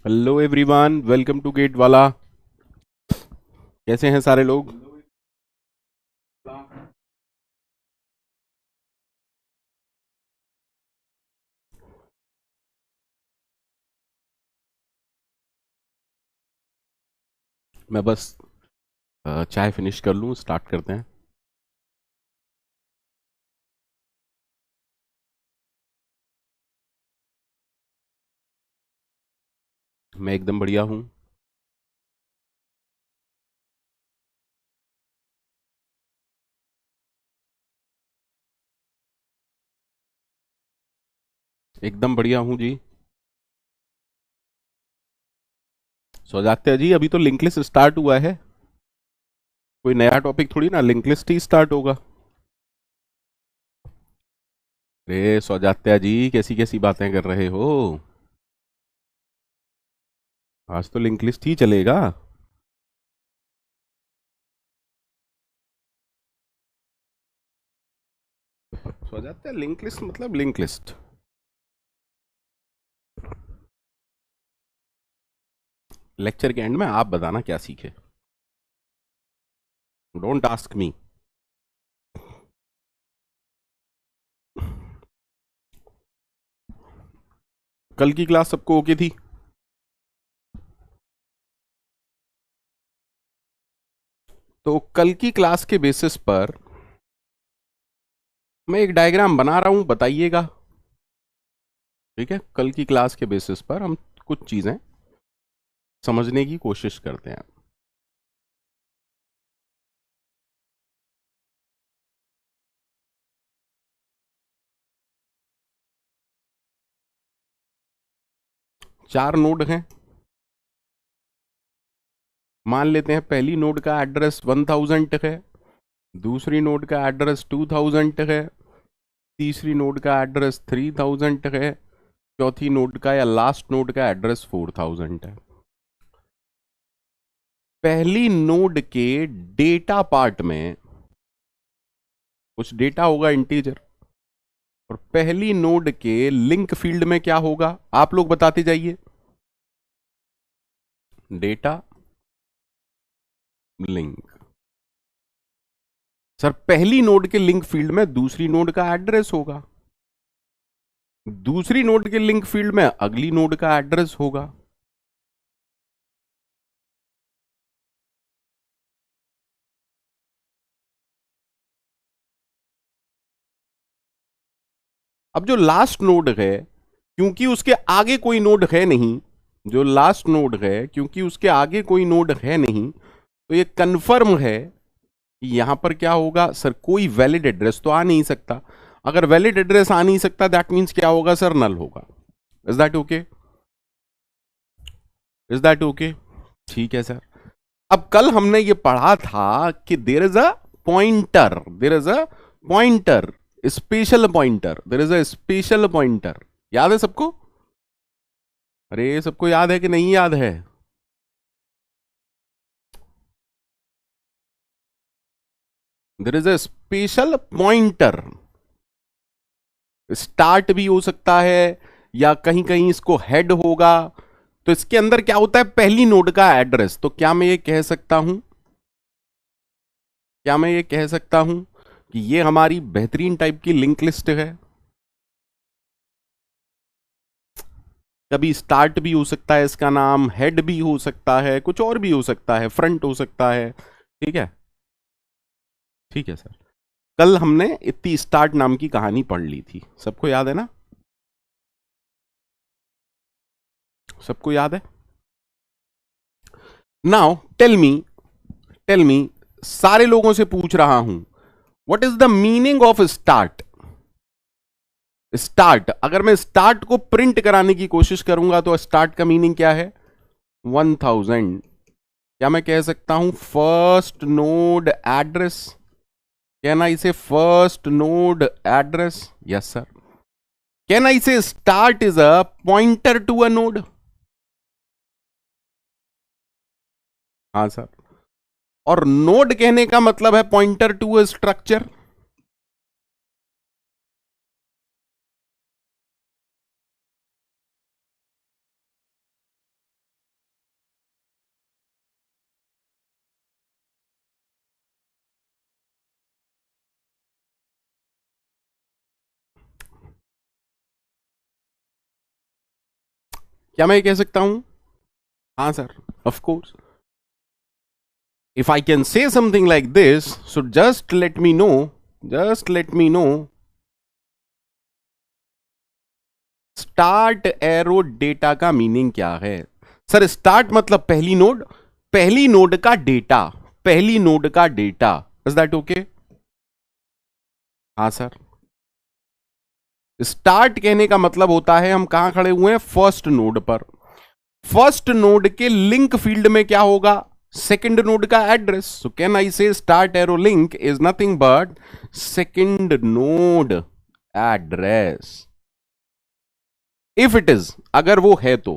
Hello everyone, welcome to Gate Wallah. कैसे हैं सारे लोग? मैं बस चाय फिनिश कर लूँ, स्टार्ट करते हैं। मैं एकदम बढ़िया हूँ। एकदम बढ़िया हूँ जी। सौजात्या जी, अभी तो लिंक लिस्ट स्टार्ट हुआ है। कोई नया टॉपिक थोड़ी ना, लिंक लिस्ट ही स्टार्ट होगा। अरे सौजात्या जी, कैसी कैसी बातें कर रहे हो? आज तो लिंक लिस्ट ही चलेगा। सौजात्या, लिंक लिस्ट मतलब लिंक लिस्ट। लेक्चर के एंड में आप बताना क्या सीखे। Don't ask me. कल की क्लास सबको ओके थी? तो कल की क्लास के बेसिस पर मैं एक डायग्राम बना रहा हूं, बताइएगा। ठीक है, कल की क्लास के बेसिस पर हम कुछ चीजें समझने की कोशिश करते हैं। चार नोड हैं। मान लेते हैं पहली नोड का एड्रेस 1000 है, दूसरी नोड का एड्रेस 2000 है, तीसरी नोड का एड्रेस 3000 है, चौथी नोड का या लास्ट नोड का एड्रेस 4000 है। पहली नोड के डेटा पार्ट में कुछ डेटा होगा इंटीजर, और पहली नोड के लिंक फील्ड में क्या होगा, आप लोग बताते जाइए। Data link. सर, पहली नोड के लिंक फील्ड में दूसरी नोड का एड्रेस होगा, दूसरी नोड के लिंक फील्ड में अगली नोड का एड्रेस होगा। अब जो लास्ट नोड है, क्योंकि उसके आगे कोई नोड है नहीं, जो लास्ट नोड है क्योंकि उसके आगे कोई नोड है नहीं, तो ये कंफर्म है कि यहां पर क्या होगा सर, कोई वैलिड एड्रेस तो आ नहीं सकता। अगर वैलिड एड्रेस आ नहीं सकता, दैट मीन्स क्या होगा सर, नल होगा। Is that okay? Is that okay? ठीक है सर। अब कल हमने ये पढ़ा था कि there is a pointer, there is a pointer, special pointer, there is a special pointer. याद है सबको? अरे सबको याद है कि नहीं याद है? There is a special pointer. Start भी हो सकता है, या कहीं कहीं इसको हेड होगा। तो इसके अंदर क्या होता है, पहली नोड का एड्रेस। तो क्या मैं ये कह सकता हूं, क्या मैं ये कह सकता हूं कि ये हमारी बेहतरीन टाइप की लिंक लिस्ट है? कभी स्टार्ट भी हो सकता है, इसका नाम हेड भी हो सकता है, कुछ और भी हो सकता है, फ्रंट हो सकता है। ठीक है, ठीक है सर। कल हमने इतनी स्टार्ट नाम की कहानी पढ़ ली थी, सबको याद है ना? सबको याद है? नाउ टेल मी, सारे लोगों से पूछ रहा हूं, what is the meaning of start? Start, अगर मैं स्टार्ट को प्रिंट कराने की कोशिश करूंगा तो स्टार्ट का मीनिंग क्या है? 1000। क्या मैं कह सकता हूं first node address? Can I say first node address? Yes sir. Can I say start is a pointer to a node? हाँ सर। और नोड कहने का मतलब है पॉइंटर टू अ स्ट्रक्चर। क्या मैं ये कह सकता हूं? हाँ sir, of course. If I can say something like this, so just let me know, start arrow data का मीनिंग क्या है? सर स्टार्ट मतलब पहली नोड, पहली नोड का डेटा, पहली नोड का डेटा. Is that okay? हाँ सर. स्टार्ट कहने का मतलब होता है हम कहां खड़े हुए हैं? फर्स्ट नोड पर. फर्स्ट नोड के लिंक फील्ड में क्या होगा? सेकंड नोड का address. So can I say start arrow link is nothing but second node address. If it is, अगर वो है तो.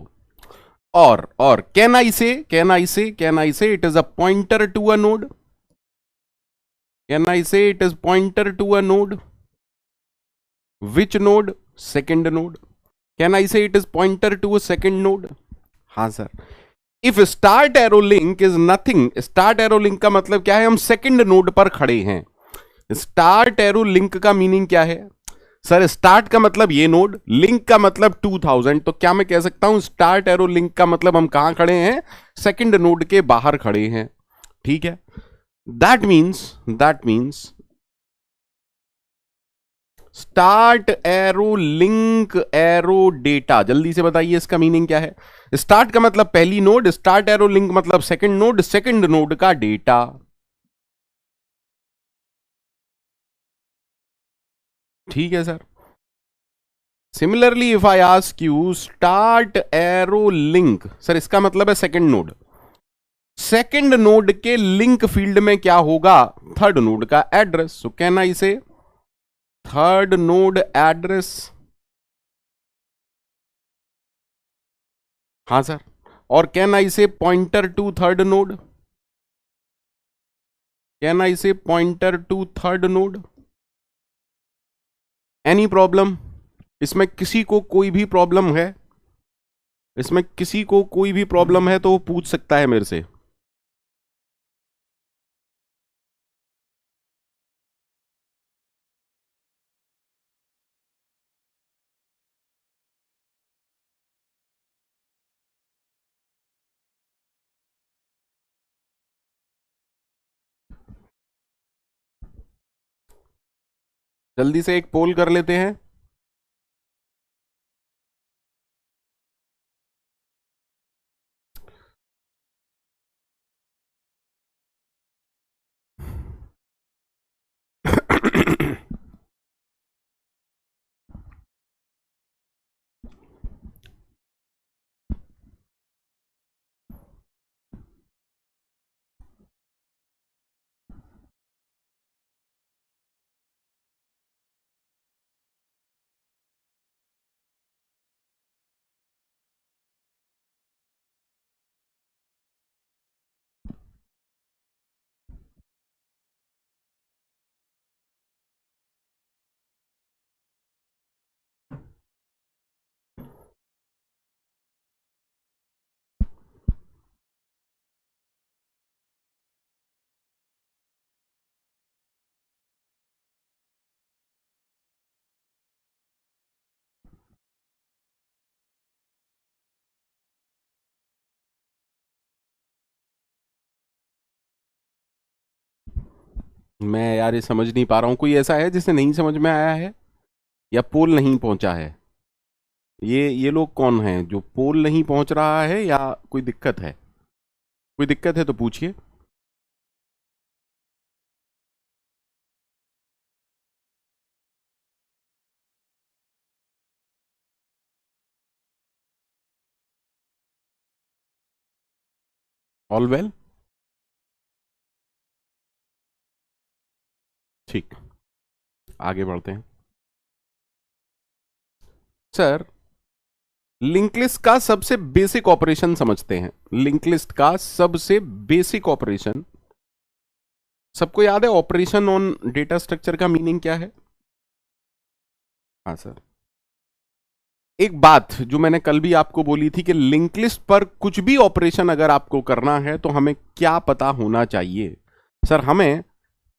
और can I say it is a pointer to a node. Can I say it is pointer to a node. Which node? Second node. Can I say it is pointer to a second node? हाँ sir. If start arrow link is nothing, start arrow link का मतलब क्या है? हम second node पर खड़े हैं. Start arrow link का मीनिंग क्या है? सर स्टार्ट का मतलब ये नोड, लिंक का मतलब 2000. तो क्या मैं कह सकता हूं स्टार्ट एरो लिंक का मतलब हम कहां खड़े हैं? सेकंड नोड के बाहर खड़े हैं. ठीक है. That means start arrow link arrow data. जल्दी से बताइए इसका मीनिंग क्या है? स्टार्ट का मतलब पहली नोड, स्टार्ट एरो लिंक मतलब सेकंड नोड, सेकंड नोड का डेटा. ठीक है sir. Similarly if I ask you start arrow link, sir इसका मतलब है सेकंड नोड. सेकंड नोड के लिंक फील्ड में क्या होगा? थर्ड नोड का address. So can I say third node address? हाँ सर. और can I say pointer to third node? Can I say pointer to third node? Any problem? इसमें किसी को कोई भी प्रॉब्लम है? इसमें किसी को कोई भी प्रॉब्लम है तो वो पूछ सकता है मेरे से. जल्दी से एक पोल कर लेते हैं. मैं यार ये समझ नहीं पा रहा हूं. कोई ऐसा है जिसे नहीं समझ में आया है या पोल नहीं पहुंचा है? ये लोग कौन हैं जो पोल नहीं पहुंच रहा है या कोई दिक्कत है? कोई दिक्कत है तो पूछिए. All well. ठीक, आगे बढ़ते हैं. सर लिंक लिस्ट का सबसे बेसिक ऑपरेशन समझते हैं. लिंक लिस्ट का सबसे बेसिक ऑपरेशन सबको याद है? ऑपरेशन ऑन डेटा स्ट्रक्चर का मीनिंग क्या है? हाँ सर. एक बात जो मैंने कल भी आपको बोली थी कि लिंक लिस्ट पर कुछ भी ऑपरेशन अगर आपको करना है तो हमें क्या पता होना चाहिए? सर हमें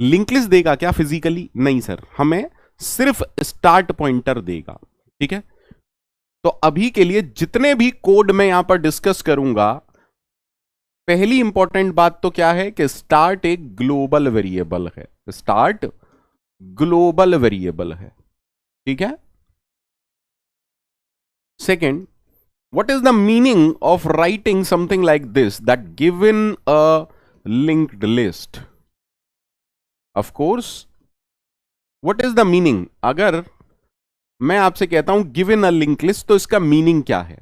लिंक लिस्ट देगा क्या फिजिकली? नहीं सर, हमें सिर्फ स्टार्ट पॉइंटर देगा. ठीक है. तो अभी के लिए जितने भी कोड मैं यहां पर डिस्कस करूंगा, पहली इंपॉर्टेंट बात तो क्या है कि स्टार्ट एक ग्लोबल वेरिएबल है। स्टार्ट ग्लोबल वेरिएबल है, ठीक है। Second, what is the meaning of writing something like this, that given a linked list? Of course, what is the meaning? अगर मैं आपसे कहता हूं given a linked list, तो इसका मीनिंग क्या है?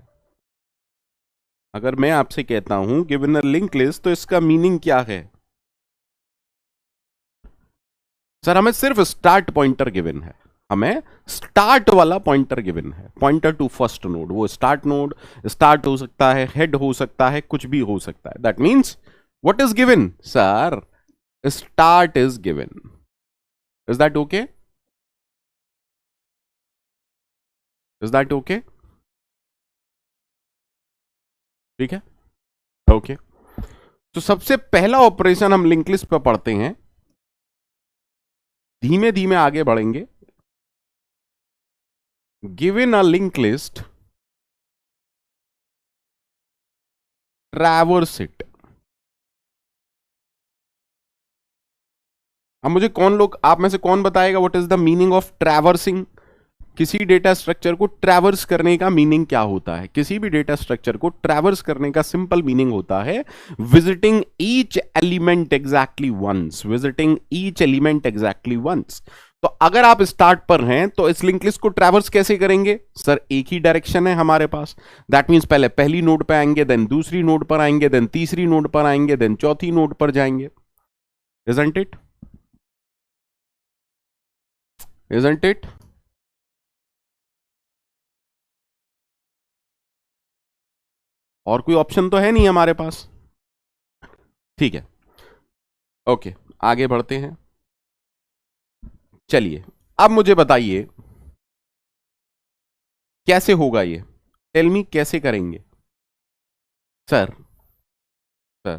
अगर मैं आपसे कहता हूं given a linked list, तो इसका मीनिंग क्या है? सर हमें सिर्फ स्टार्ट पॉइंटर गिवन है, हमें स्टार्ट वाला पॉइंटर गिवन है, पॉइंटर टू फर्स्ट नोड। वो स्टार्ट नोड स्टार्ट हो सकता है, हेड हो सकता है, कुछ भी हो सकता है। That means what is given? Sir start is given. Is that okay? Is that okay? ठीक है, ओके। तो सबसे पहला ऑपरेशन हम लिंक लिस्ट पर पढ़ते हैं, धीमे धीमे आगे बढ़ेंगे। Given a linked list, traverse it। अब मुझे कौन लोग, आप में से कौन बताएगा what is the meaning of traversing? किसी डेटा स्ट्रक्चर को ट्रैवर्स करने का मीनिंग क्या होता है? किसी भी डेटा स्ट्रक्चर को ट्रैवर्स करने का सिंपल मीनिंग होता है visiting each element exactly once. Visiting each element exactly once. तो अगर आप स्टार्ट पर हैं तो इस लिंक लिस्ट को ट्रैवर्स कैसे करेंगे? सर एक ही डायरेक्शन है हमारे पास। दैट मींस पहले पहली नोड पर आएंगे, देन दूसरी नोड पर आएंगे, देन तीसरी नोड पर आएंगे, देन चौथी नोड पर जाएंगे। Isn't it? Isn't it? और कोई ऑप्शन तो है नहीं हमारे पास, ठीक है। ओके, आगे बढ़ते हैं। चलिए अब मुझे बताइए कैसे होगा ये? टेल मी, कैसे करेंगे? Sir sir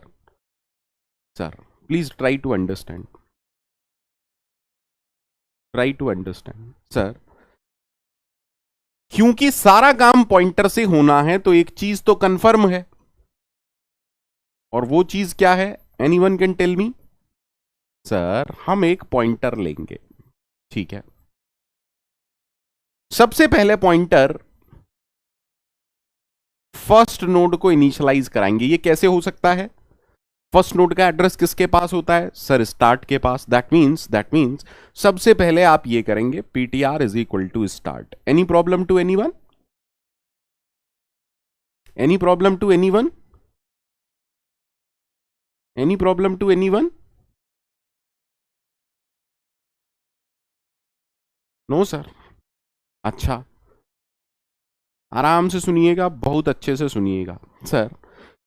sir please try to understand, try to understand sir. क्योंकि सारा काम पॉइंटर से होना है तो एक चीज तो कंफर्म है, और वो चीज क्या है? Anyone can tell me? Sir हम एक पॉइंटर लेंगे, ठीक है। सबसे पहले पॉइंटर फर्स्ट नोड को इनिशियलाइज कराएंगे। ये कैसे हो सकता है? फर्स्ट नोड का एड्रेस किसके पास होता है? सर स्टार्ट के पास। दैट मीन्स सबसे पहले आप ये करेंगे ptr is equal to start. Any problem to anyone? Any problem to anyone? Any problem to anyone? No sir. अच्छा, आराम से सुनिएगा, बहुत अच्छे से सुनिएगा। सर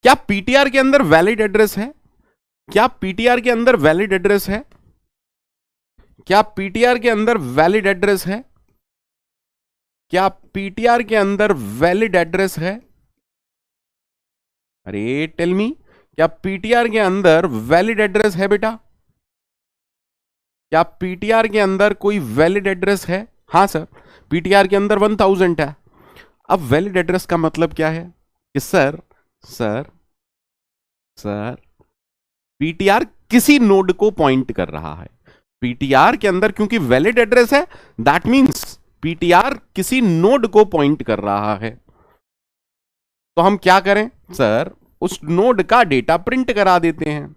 क्या पीटीआर के अंदर वैलिड एड्रेस है? क्या पीटीआर के अंदर वैलिड एड्रेस है? क्या पीटीआर के अंदर वैलिड एड्रेस है? क्या पीटीआर के अंदर वैलिड एड्रेस है? अरे टेल मी, क्या पीटीआर के अंदर वैलिड एड्रेस है बेटा? क्या पीटीआर के अंदर कोई वैलिड एड्रेस है? हाँ सर, पीटीआर के अंदर 1000 है। अब वैलिड एड्रेस का मतलब क्या है कि सर सर सर पीटीआर किसी नोड को पॉइंट कर रहा है। पीटीआर के अंदर क्योंकि वैलिड एड्रेस है, दैट मींस पीटीआर किसी नोड को पॉइंट कर रहा है। तो हम क्या करें? सर उस नोड का डेटा प्रिंट करा देते हैं।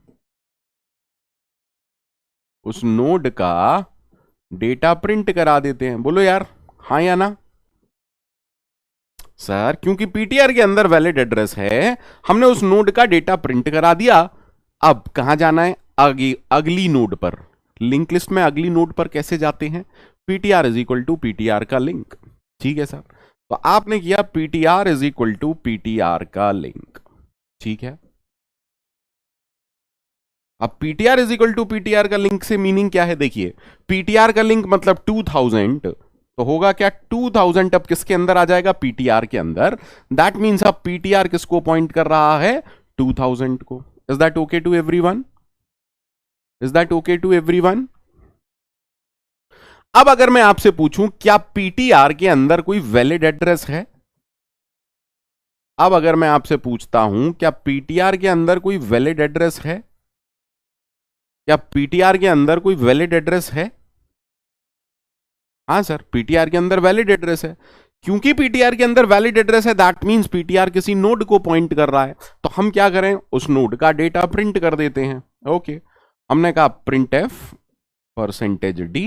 उस नोड का डेटा प्रिंट करा देते हैं। बोलो यार हाँ या ना? सर क्योंकि पीटीआर के अंदर वैलिड एड्रेस है, हमने उस नोड का डेटा प्रिंट करा दिया। अब कहां जाना है? आगे अगली नोड पर। लिंक लिस्ट में अगली नोड पर कैसे जाते हैं? PTR is equal to PTR का लिंक। ठीक है सर, तो आपने किया PTR is equal to PTR का लिंक। ठीक है, अब PTR is equal to PTR का लिंक से मीनिंग क्या है? देखिए पीटीआर का लिंक मतलब 2000, तो होगा क्या? 2000 अब किसके अंदर आ जाएगा? पीटीआर के अंदर। दैट मींस अब पीटीआर किसको पॉइंट कर रहा है? 2000 को। Is that okay to everyone? Is that okay to everyone? अब अगर मैं आपसे पूछूं क्या पीटीआर के अंदर कोई वैलिड एड्रेस है? अब अगर मैं आपसे पूछता हूं क्या पीटीआर के अंदर कोई वैलिड एड्रेस है, क्या पीटीआर के अंदर कोई वैलिड एड्रेस है? हाँ सर, पीटीआर के अंदर वैलिड एड्रेस है। क्योंकि पीटीआर के अंदर वैलिड एड्रेस है, दैट मींस पीटीआर किसी नोड को पॉइंट कर रहा है। तो हम क्या करें, उस नोड का डेटा प्रिंट कर देते हैं। ओके, हमने कहा प्रिंट एफ %d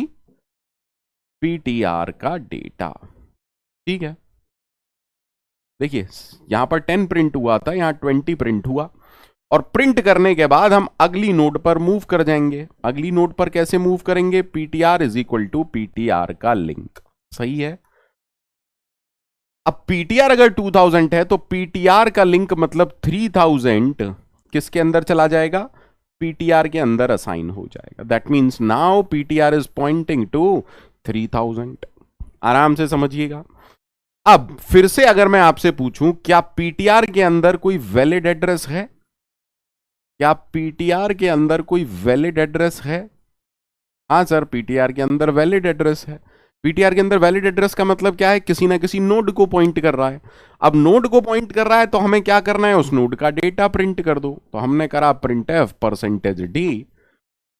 पीटीआर का डेटा। ठीक है, देखिए यहां पर 10 प्रिंट हुआ था, यहां 20 प्रिंट हुआ। और प्रिंट करने के बाद हम अगली नोड पर मूव कर जाएंगे। अगली नोड पर कैसे मूव करेंगे? PTR is equal to PTR का लिंक। सही है। अब पीटीआर अगर 2000 है तो पीटीआर का लिंक मतलब 3000 किसके अंदर चला जाएगा? पीटीआर के अंदर असाइन हो जाएगा। That means now PTR is pointing to 3000। आराम से समझिएगा। अब फिर से अगर मैं आपसे पूछूं क्या पीटीआर के अंदर कोई वैलिड एड्रेस है? क्या पीटीआर के अंदर कोई वैलिड एड्रेस है? हाँ सर, पीटीआर के अंदर वैलिड एड्रेस है। पीटीआर के अंदर वैलिड एड्रेस का मतलब क्या है? किसी ना किसी नोड को पॉइंट कर रहा है। अब नोड को पॉइंट कर रहा है तो हमें क्या करना है? उस नोड का डेटा प्रिंट कर दो। तो हमने करा प्रिंट एफ %d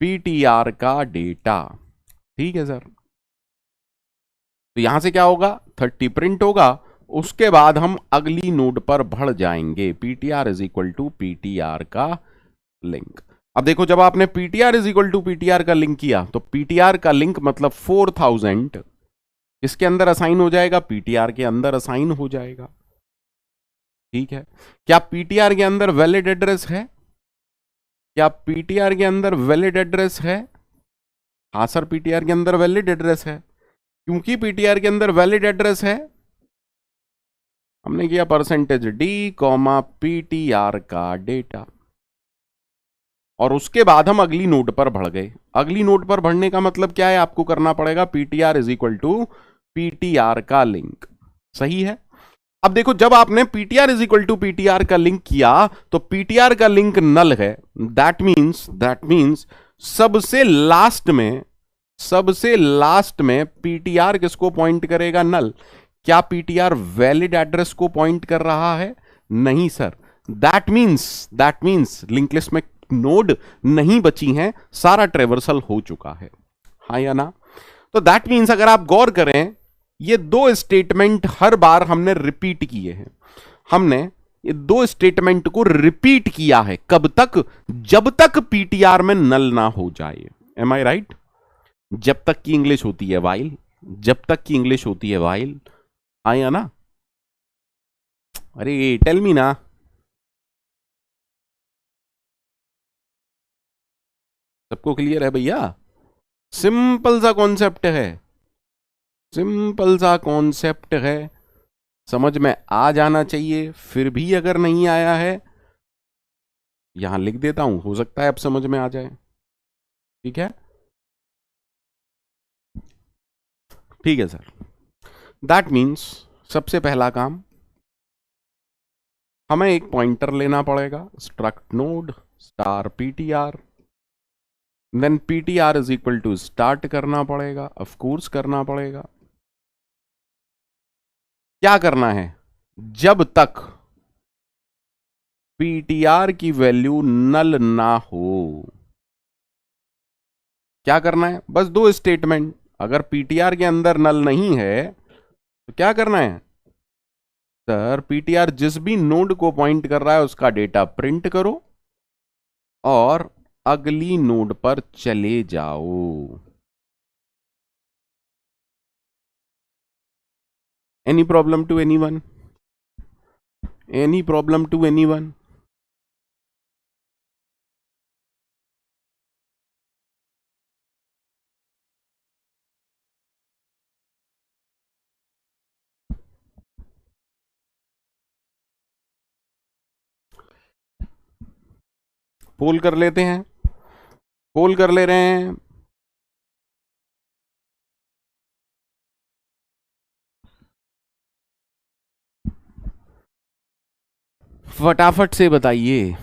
पीटीआर का डेटा। ठीक है सर। तो यहां से क्या होगा? 30 प्रिंट होगा। उसके बाद हम अगली नोड पर बढ़ जाएंगे। PTR is equal to PTR का लिंक। अब देखो, जब आपने PTR is equal to PTR का लिंक किया तो पीटीआर का लिंक मतलब 4000 इसके अंदर असाइन हो जाएगा, पीटीआर के अंदर असाइन हो जाएगा। ठीक है। क्या पीटीआर के अंदर वैलिड एड्रेस है? क्या पीटीआर के अंदर वैलिड एड्रेस है? हाँ सर, पीटीआर के अंदर वैलिड एड्रेस है। क्योंकि पीटीआर के अंदर वैलिड एड्रेस है, हमने किया %d कॉमा पीटीआर का डेटा। और उसके बाद हम अगली नोड पर बढ़ गए। अगली नोड पर बढ़ने का मतलब क्या है? आपको करना पड़ेगा PTR is equal to PTR का लिंक। सही है। अब देखो, जब आपने PTR is equal to PTR का लिंक किया तो पीटीआर का लिंक नल है। दैट मीन्स सबसे लास्ट में पीटीआर किसको पॉइंट करेगा? नल। क्या पीटीआर वैलिड एड्रेस को पॉइंट कर रहा है? नहीं sir. That means link list में नोड नहीं बची हैं, सारा ट्रेवर्सल हो चुका है। हाँ या ना? तो दैट मीन्स अगर आप गौर करें, ये दो स्टेटमेंट हर बार हमने रिपीट किए हैं। हमने ये दो स्टेटमेंट को रिपीट किया है। कब तक? जब तक पीटीआर में नल ना हो जाए। M I right? जब तक की इंग्लिश होती है वाइल। जब तक की इंग्लिश होती है वाइल। हाँ या ना? अरे टेल मी ना। सबको क्लियर है भैया? सिंपल सा कॉन्सेप्ट है। सिंपल सा कॉन्सेप्ट है, समझ में आ जाना चाहिए। फिर भी अगर नहीं आया है, यहां लिख देता हूं, हो सकता है अब समझ में आ जाए। ठीक है, ठीक है सर। दैट मीन्स सबसे पहला काम, हमें एक पॉइंटर लेना पड़ेगा, struct node star PTR, then PTR is equal to start करना पड़ेगा, ऑफ कोर्स करना पड़ेगा। क्या करना है? जब तक पीटीआर की वैल्यू नल ना हो, क्या करना है? बस दो स्टेटमेंट। अगर पीटीआर के अंदर नल नहीं है तो क्या करना है? सर, पीटीआर जिस भी नोड को पॉइंट कर रहा है उसका डेटा प्रिंट करो और अगली नोड पर चले जाओ। Any problem to anyone? Any problem to anyone? Poll कर लेते हैं, पोल कर ले रहे हैं। फटाफट से बताइए।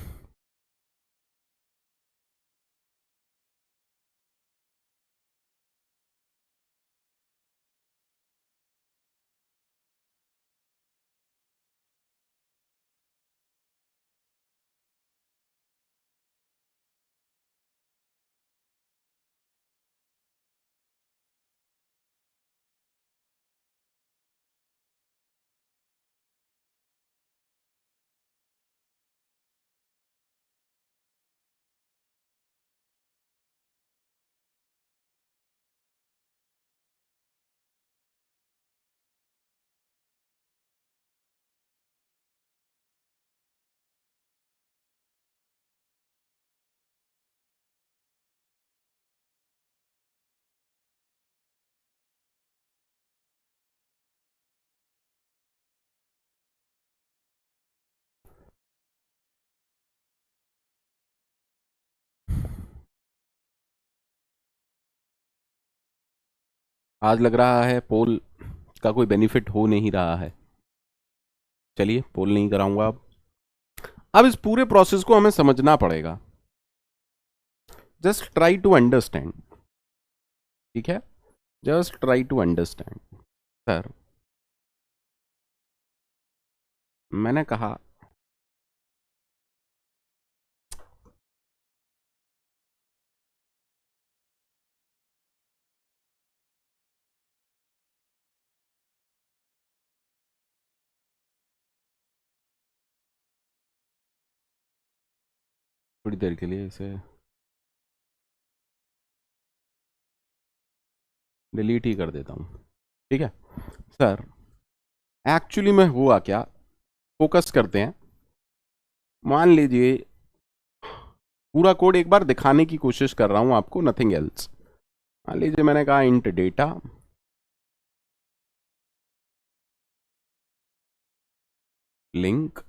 आज लग रहा है पोल का कोई बेनिफिट हो नहीं रहा है। चलिए पोल नहीं कराऊंगा अब इस पूरे प्रोसेस को हमें समझना पड़ेगा। जस्ट ट्राई टू अंडरस्टैंड, ठीक है, just try to understand. Sir मैंने कहा थोड़ी देर के लिए इसे डिलीट ही कर देता हूं, ठीक है। सर एक्चुअली में हुआ क्या, फोकस करते हैं। मान लीजिए पूरा कोड एक बार दिखाने की कोशिश कर रहा हूं आपको, नथिंग एल्स। मान लीजिए मैंने कहा int data link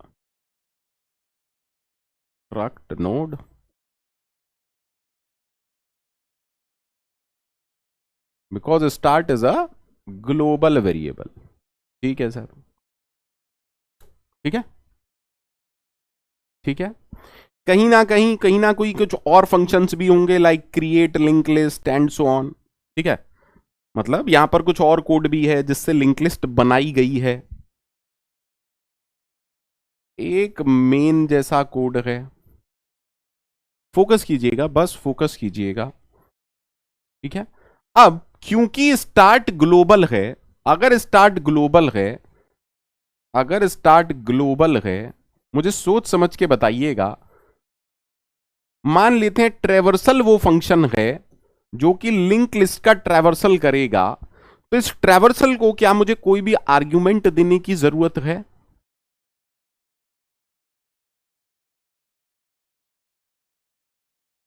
struct node because start is a global variable। ठीक है सर, ठीक है, ठीक है। कहीं ना कोई कुछ और फंक्शंस भी होंगे like create link list and so on, ठीक है। मतलब यहां पर कुछ और कोड भी है जिससे लिंक लिस्ट बनाई गई है। एक मेन जैसा कोड है, फोकस कीजिएगा, बस फोकस कीजिएगा, ठीक है। अब क्योंकि स्टार्ट ग्लोबल है, अगर स्टार्ट ग्लोबल है, अगर स्टार्ट ग्लोबल है, मुझे सोच समझ के बताइएगा। मान लेते हैं ट्रैवर्सल वो फंक्शन है जो कि लिंक लिस्ट का ट्रैवर्सल करेगा, तो इस ट्रैवर्सल को क्या मुझे कोई भी आर्ग्यूमेंट देने की जरूरत है?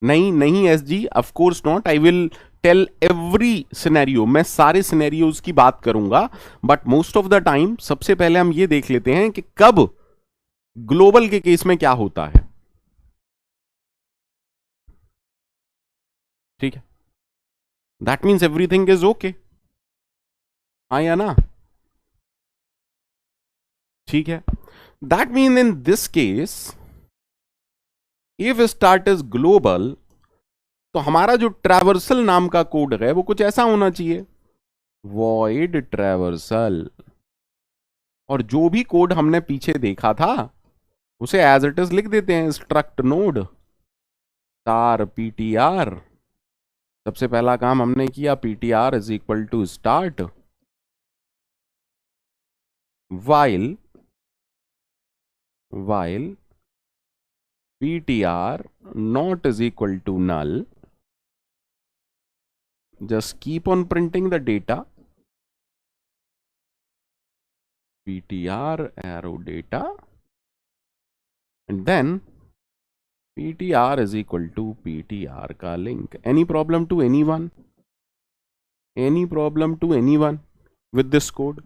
नहीं नहीं एस जी, of course not. I will tell every scenario, मैं सारे सिनेरियोज की बात करूंगा, but most of the time सबसे पहले हम ये देख लेते हैं कि कब ग्लोबल के केस में क्या होता है, ठीक है। That means everything is okay, हाँ या ना, ठीक है। That mean in this case if start is global, तो हमारा जो ट्रैवर्सल नाम का कोड है वो कुछ ऐसा होना चाहिए, वॉइड ट्रैवर्सल। और जो भी कोड हमने पीछे देखा था उसे एज इट इज लिख देते हैं, स्ट्रक्ट नोड स्टार पीटीआर। सबसे पहला काम हमने किया, PTR is equal to start while ptr not is equal to null, just keep on printing the data, ptr arrow data, and then ptr is equal to ptr का link। any problem to anyone, any problem to anyone with this code?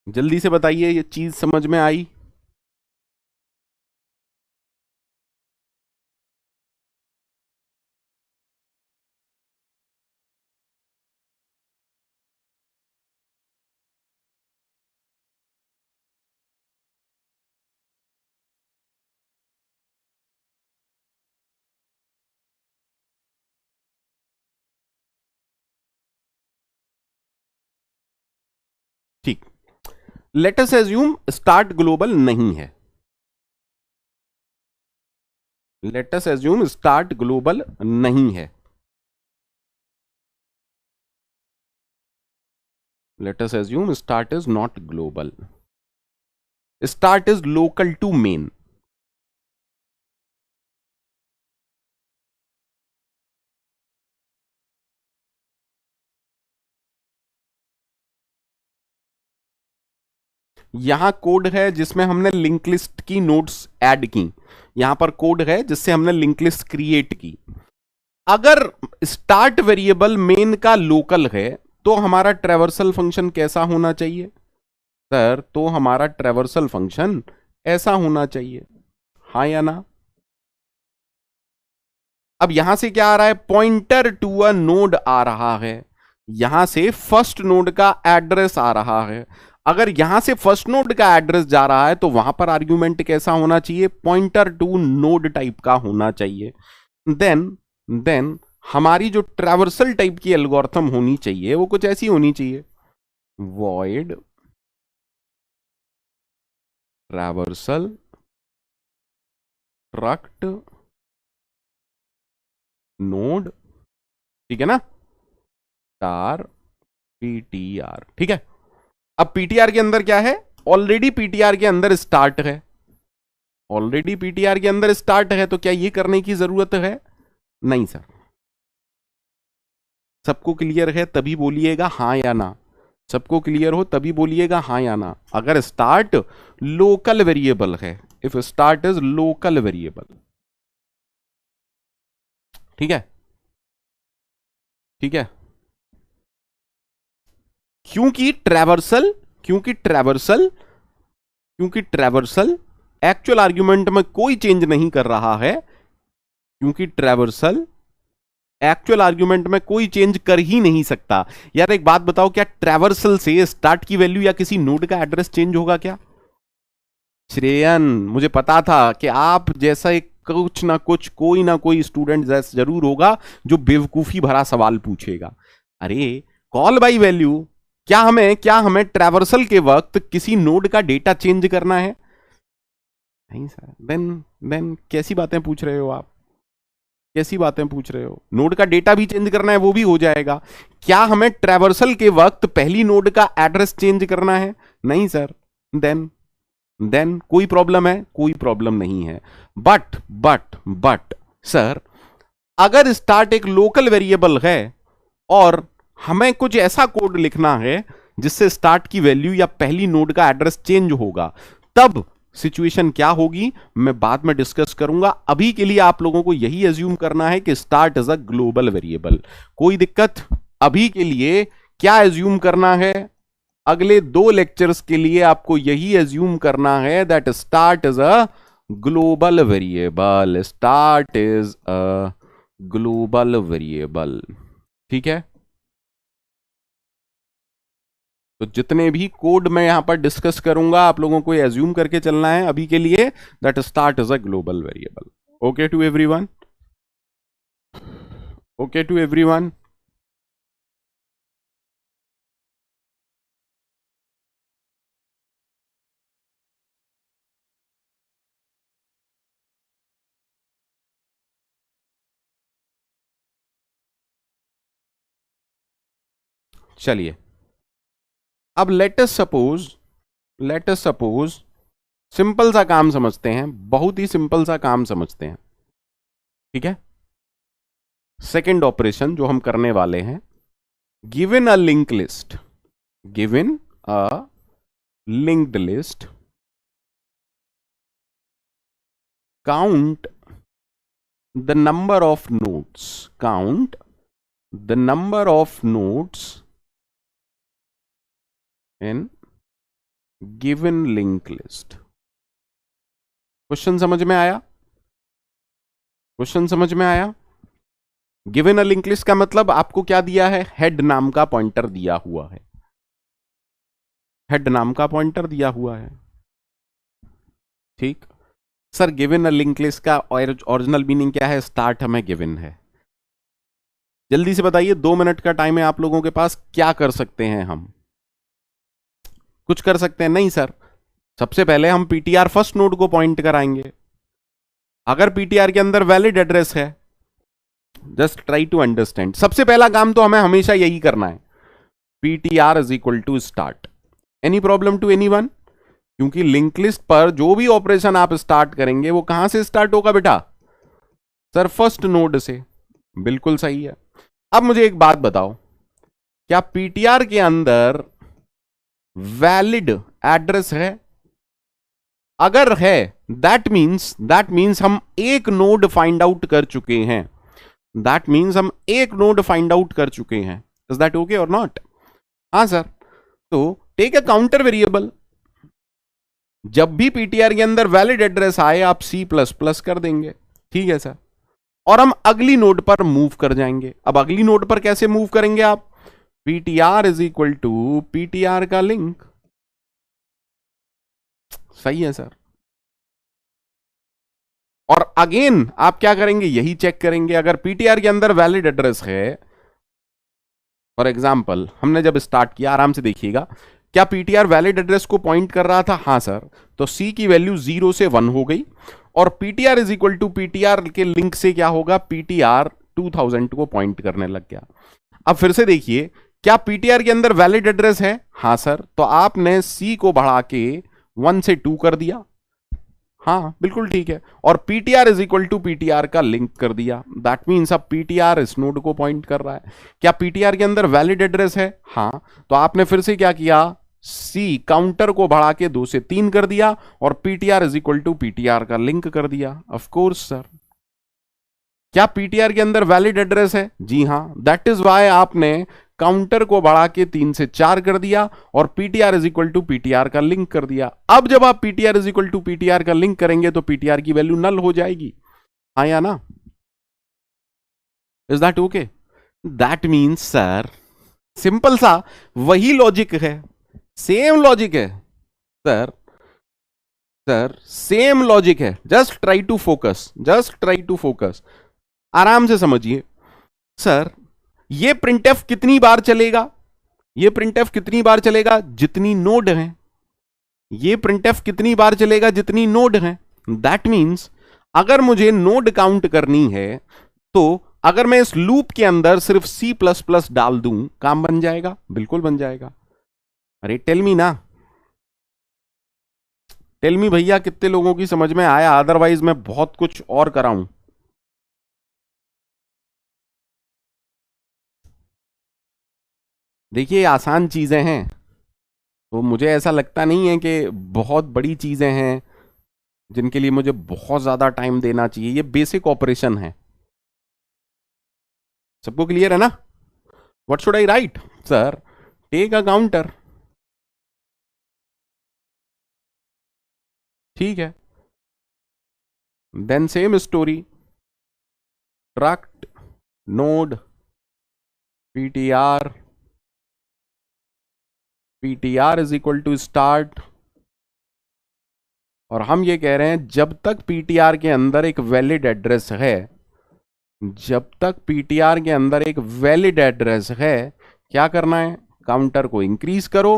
जल्दी से बताइए, ये चीज समझ में आई? ठीक, let us assume start global नहीं है, let us assume start global नहीं है, let us assume start is not global, start is local to main। यहां कोड है जिसमें हमने लिंक लिस्ट की नोड्स ऐड की, यहां पर कोड है जिससे हमने लिंक लिस्ट क्रिएट की। अगर स्टार्ट वेरिएबल मेन का लोकल है तो हमारा ट्रैवर्सल फंक्शन कैसा होना चाहिए? सर तो हमारा ट्रैवर्सल फंक्शन ऐसा होना चाहिए, हाँ या ना? अब यहां से क्या आ रहा है, पॉइंटर टू अ नोड आ रहा है, यहां से फर्स्ट नोड का एड्रेस आ रहा है। अगर यहां से फर्स्ट नोड का एड्रेस जा रहा है तो वहां पर आर्ग्यूमेंट कैसा होना चाहिए, पॉइंटर टू नोड टाइप का होना चाहिए। देन हमारी जो ट्रैवर्सल टाइप की एल्गोरिथम होनी चाहिए वो कुछ ऐसी होनी चाहिए, वॉइड ट्रैवर्सल ट्रक्ट नोड, ठीक है ना, स्टार पीटीआर। ठीक है, अब पीटीआर के अंदर क्या है, ऑलरेडी पीटीआर के अंदर स्टार्ट है, ऑलरेडी पीटीआर के अंदर स्टार्ट है, तो क्या ये करने की जरूरत है, नहीं सर। सबको क्लियर है तभी बोलिएगा हाँ या ना, सबको क्लियर हो तभी बोलिएगा हाँ या ना। अगर स्टार्ट लोकल वेरिएबल है, if start is local variable, ठीक है, ठीक है, क्योंकि ट्रैवर्सल एक्चुअल आर्ग्यूमेंट में कोई चेंज नहीं कर रहा है, क्योंकि ट्रैवर्सल एक्चुअल आर्ग्यूमेंट में कोई चेंज कर ही नहीं सकता। यार एक बात बताओ, क्या ट्रैवर्सल से स्टार्ट की वैल्यू या किसी नोड का एड्रेस चेंज होगा क्या? श्रेयन, मुझे पता था कि आप जैसा एक कुछ ना कुछ कोई ना कोई स्टूडेंट जरूर होगा जो बेवकूफी भरा सवाल पूछेगा। अरे कॉल बाय वैल्यू, क्या हमें ट्रैवर्सल के वक्त किसी नोड का डेटा चेंज करना है? नहीं सर। देन कैसी बातें पूछ रहे हो आप, कैसी बातें पूछ रहे हो? नोड का डेटा भी चेंज करना है, वो भी हो जाएगा। क्या हमें ट्रैवर्सल के वक्त पहली नोड का एड्रेस चेंज करना है? नहीं सर। देन कोई प्रॉब्लम है? कोई प्रॉब्लम नहीं है। बट सर, अगर स्टार्ट एक लोकल वेरिएबल है और हमें कुछ ऐसा कोड लिखना है जिससे स्टार्ट की वैल्यू या पहली नोड का एड्रेस चेंज होगा, तब सिचुएशन क्या होगी मैं बाद में डिस्कस करूंगा। अभी के लिए आप लोगों को यही एज्यूम करना है कि start is a global variable. कोई दिक्कत? अभी के लिए क्या एज्यूम करना है, अगले 2 लेक्चर्स के लिए आपको यही एज्यूम करना है that start is a global variable, start is a global variable. ठीक है, तो जितने भी कोड मैं यहां पर डिस्कस करूंगा आप लोगों को एज्यूम करके चलना है अभी के लिए that start is a global variable. Okay to everyone? Okay to everyone? चलिए, अब लेट अस सपोज सिंपल सा काम समझते हैं, बहुत ही सिंपल सा काम समझते हैं। ठीक है, सेकंड ऑपरेशन जो हम करने वाले हैं, given a link list, given a linked list, count the number of nodes, count the number of nodes in given linked list। Question समझ में आया? क्वेश्चन समझ में आया? गिवन अ लिंक लिस्ट का मतलब आपको क्या दिया है, हेड नाम का पॉइंटर दिया हुआ है, हेड नाम का पॉइंटर दिया हुआ है। ठीक sir, given a link list का ओरिजिनल मीनिंग क्या है? स्टार्ट हमें गिवन है। जल्दी से बताइए, 2 मिनट का टाइम है आप लोगों के पास, क्या कर सकते हैं हम? कुछ कर सकते हैं? नहीं सर। सबसे पहले हम पीटीआर फर्स्ट नोड को पॉइंट कराएंगे। अगर पीटीआर के अंदर वैलिड एड्रेस है, जस्ट ट्राई टू अंडरस्टैंड, सबसे पहला काम तो हमें हमेशा यही करना है, PTR is equal to start. Any problem to anyone? क्योंकि लिंक लिस्ट पर जो भी ऑपरेशन आप स्टार्ट करेंगे वो कहां से स्टार्ट होगा बेटा? सर फर्स्ट नोड से। बिल्कुल सही है। अब मुझे एक बात बताओ, क्या पीटीआर के अंदर वैलिड एड्रेस है? अगर है, दैट मीन्स हम एक नोड फाइंड आउट कर चुके हैं, दैट मीन्स हम एक नोड फाइंड आउट कर चुके हैं। इज दैट ओके और नॉट? हाँ सर। तो टेक अ काउंटर वेरिएबल, जब भी पीटीआर के अंदर वैलिड एड्रेस आए आप C++ कर देंगे। ठीक है सर। और हम अगली नोड पर मूव कर जाएंगे। अब अगली नोड पर कैसे मूव करेंगे आप? PTR is equal to PTR का लिंक। सही है सर। और अगेन आप क्या करेंगे? यही चेक करेंगे। अगर पीटीआर के अंदर वैलिड एड्रेस है, फॉर एग्जाम्पल हमने जब स्टार्ट किया, आराम से देखिएगा, क्या पीटीआर वैलिड एड्रेस को पॉइंट कर रहा था? हाँ सर। तो सी की वैल्यू 0 से 1 हो गई, और PTR is equal to PTR के लिंक से क्या होगा? पीटीआर 2000 को पॉइंट करने लग गया। अब फिर से देखिए, क्या पीटीआर के अंदर वैलिड एड्रेस है? हाँ सर। तो आपने सी को बढ़ा के 1 से 2 कर दिया। हाँ बिल्कुल ठीक है। और PTR is equal to PTR का लिंक कर दिया। दैट मीन्स अब पीटीआर इस नोड को पॉइंट कर रहा है। क्या पीटीआर के अंदर वैलिड एड्रेस है? हाँ। तो आपने फिर से क्या किया? सी काउंटर को बढ़ा के 2 से 3 कर दिया, और PTR is equal to PTR का लिंक कर दिया। Of course sir. क्या पीटीआर के अंदर वैलिड एड्रेस है? जी हाँ। दैट इज वाई आपने काउंटर को बढ़ा के 3 से 4 कर दिया, और PTR is equal to PTR का लिंक कर दिया। अब जब आप PTR is equal to PTR का लिंक करेंगे तो पीटीआर की वैल्यू नल हो जाएगी। हाँ या ना? Is that okay? That means sir, simple सा वही लॉजिक है, सेम लॉजिक है सर। सर सेम लॉजिक है। Just try to focus, just try to focus. आराम से समझिए सर। ये प्रिंटएफ कितनी बार चलेगा? ये प्रिंटएफ कितनी बार चलेगा? जितनी नोड है। ये प्रिंटएफ कितनी बार चलेगा? जितनी नोड है। दैट मीन्स अगर मुझे नोड काउंट करनी है, तो अगर मैं इस लूप के अंदर सिर्फ C++ डाल दूं, काम बन जाएगा? बिल्कुल बन जाएगा। अरे टेल मी ना, टेल मी भैया, कितने लोगों की समझ में आया? अदरवाइज मैं बहुत कुछ और कराऊं। देखिए आसान चीजें हैं, तो मुझे ऐसा लगता नहीं है कि बहुत बड़ी चीजें हैं जिनके लिए मुझे बहुत ज्यादा टाइम देना चाहिए। ये बेसिक ऑपरेशन है। सबको क्लियर है ना? What should I write? Sir take a counter. ठीक है। Then same story, struct node PTR, PTR is equal to start. और हम ये कह रहे हैं जब तक पीटीआर के अंदर एक वैलिड एड्रेस है, जब तक पीटीआर के अंदर एक वैलिड एड्रेस है, क्या करना है? काउंटर को इंक्रीज करो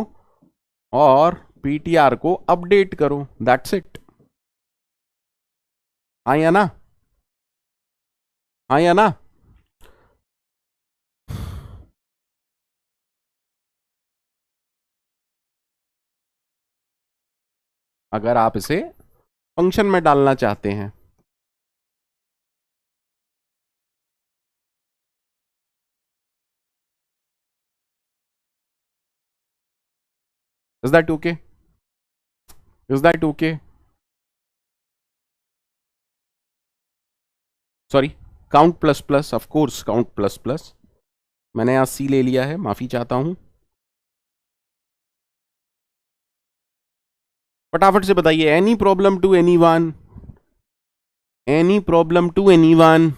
और पीटीआर को अपडेट करो। That's it. हाँ या ना? हाँ या ना? अगर आप इसे फंक्शन में डालना चाहते हैं। Is that okay? Is that okay? Sorry, count plus plus, of course count plus plus. मैंने यहां सी ले लिया है, माफी चाहता हूं। फटाफट से बताइए, any problem to anyone? Any problem to anyone?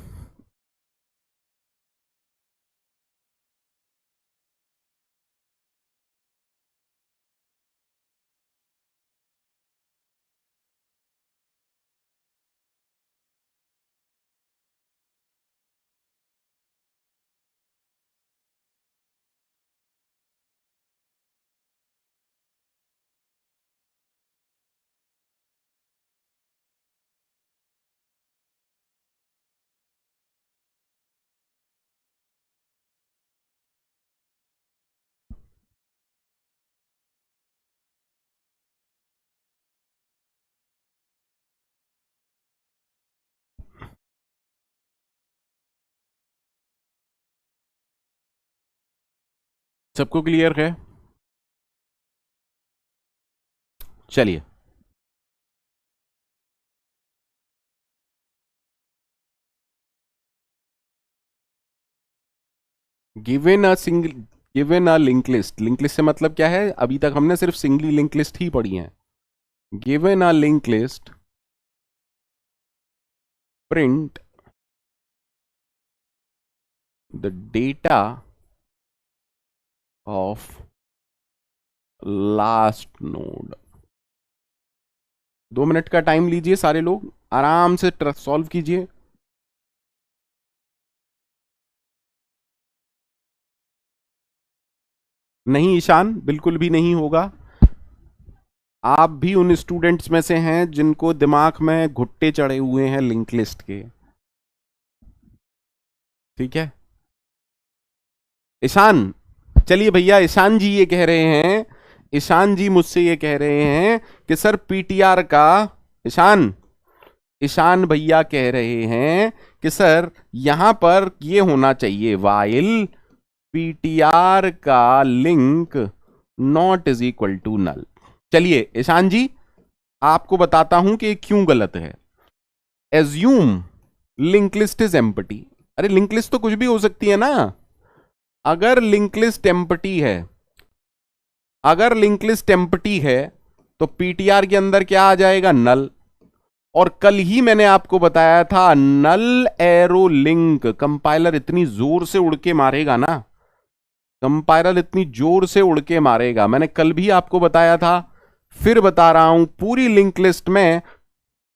सबको क्लियर है? चलिए, given a single, given a link list. Link list से मतलब क्या है? अभी तक हमने सिर्फ सिंगली लिंक लिस्ट ही पढ़ी है। Given a link list, print the data of last node. 2 minute का टाइम लीजिए, सारे लोग आराम से सॉल्व कीजिए। नहीं ईशान, बिल्कुल भी नहीं होगा। आप भी उन स्टूडेंट्स में से हैं जिनको दिमाग में घुट्टे चढ़े हुए हैं लिंक लिस्ट के, ठीक है। ईशान, चलिए भैया, ईशान जी ये कह रहे हैं, ईशान जी मुझसे ये कह रहे हैं कि सर पीटीआर का, ईशान, ईशान भैया कह रहे हैं कि सर यहां पर ये होना चाहिए वाइल पीटीआर का link not is equal to null. चलिए ईशान जी, आपको बताता हूं कि क्यों गलत है। Assume link list is empty. अरे लिंक लिस्ट तो कुछ भी हो सकती है ना। अगर लिंक लिस्ट एम्प्टी है, अगर लिंक लिस्ट एम्प्टी है तो पीटीआर के अंदर क्या आ जाएगा? नल। और कल ही मैंने आपको बताया था नल एरो लिंक कंपाइलर इतनी जोर से उड़ के मारेगा ना, कंपाइलर इतनी जोर से उड़ के मारेगा, मैंने कल भी आपको बताया था, फिर बता रहा हूं। पूरी लिंक लिस्ट में,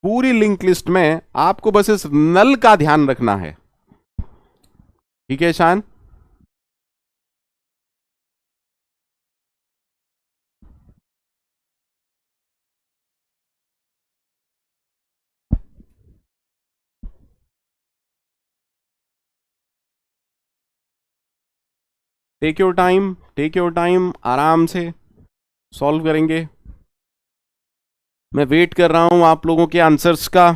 पूरी लिंक लिस्ट में आपको बस इस नल का ध्यान रखना है, ठीक है Shan? Take your time, take your time, आराम से सॉल्व करेंगे। मैं वेट कर रहा हूं आप लोगों के आंसर्स का।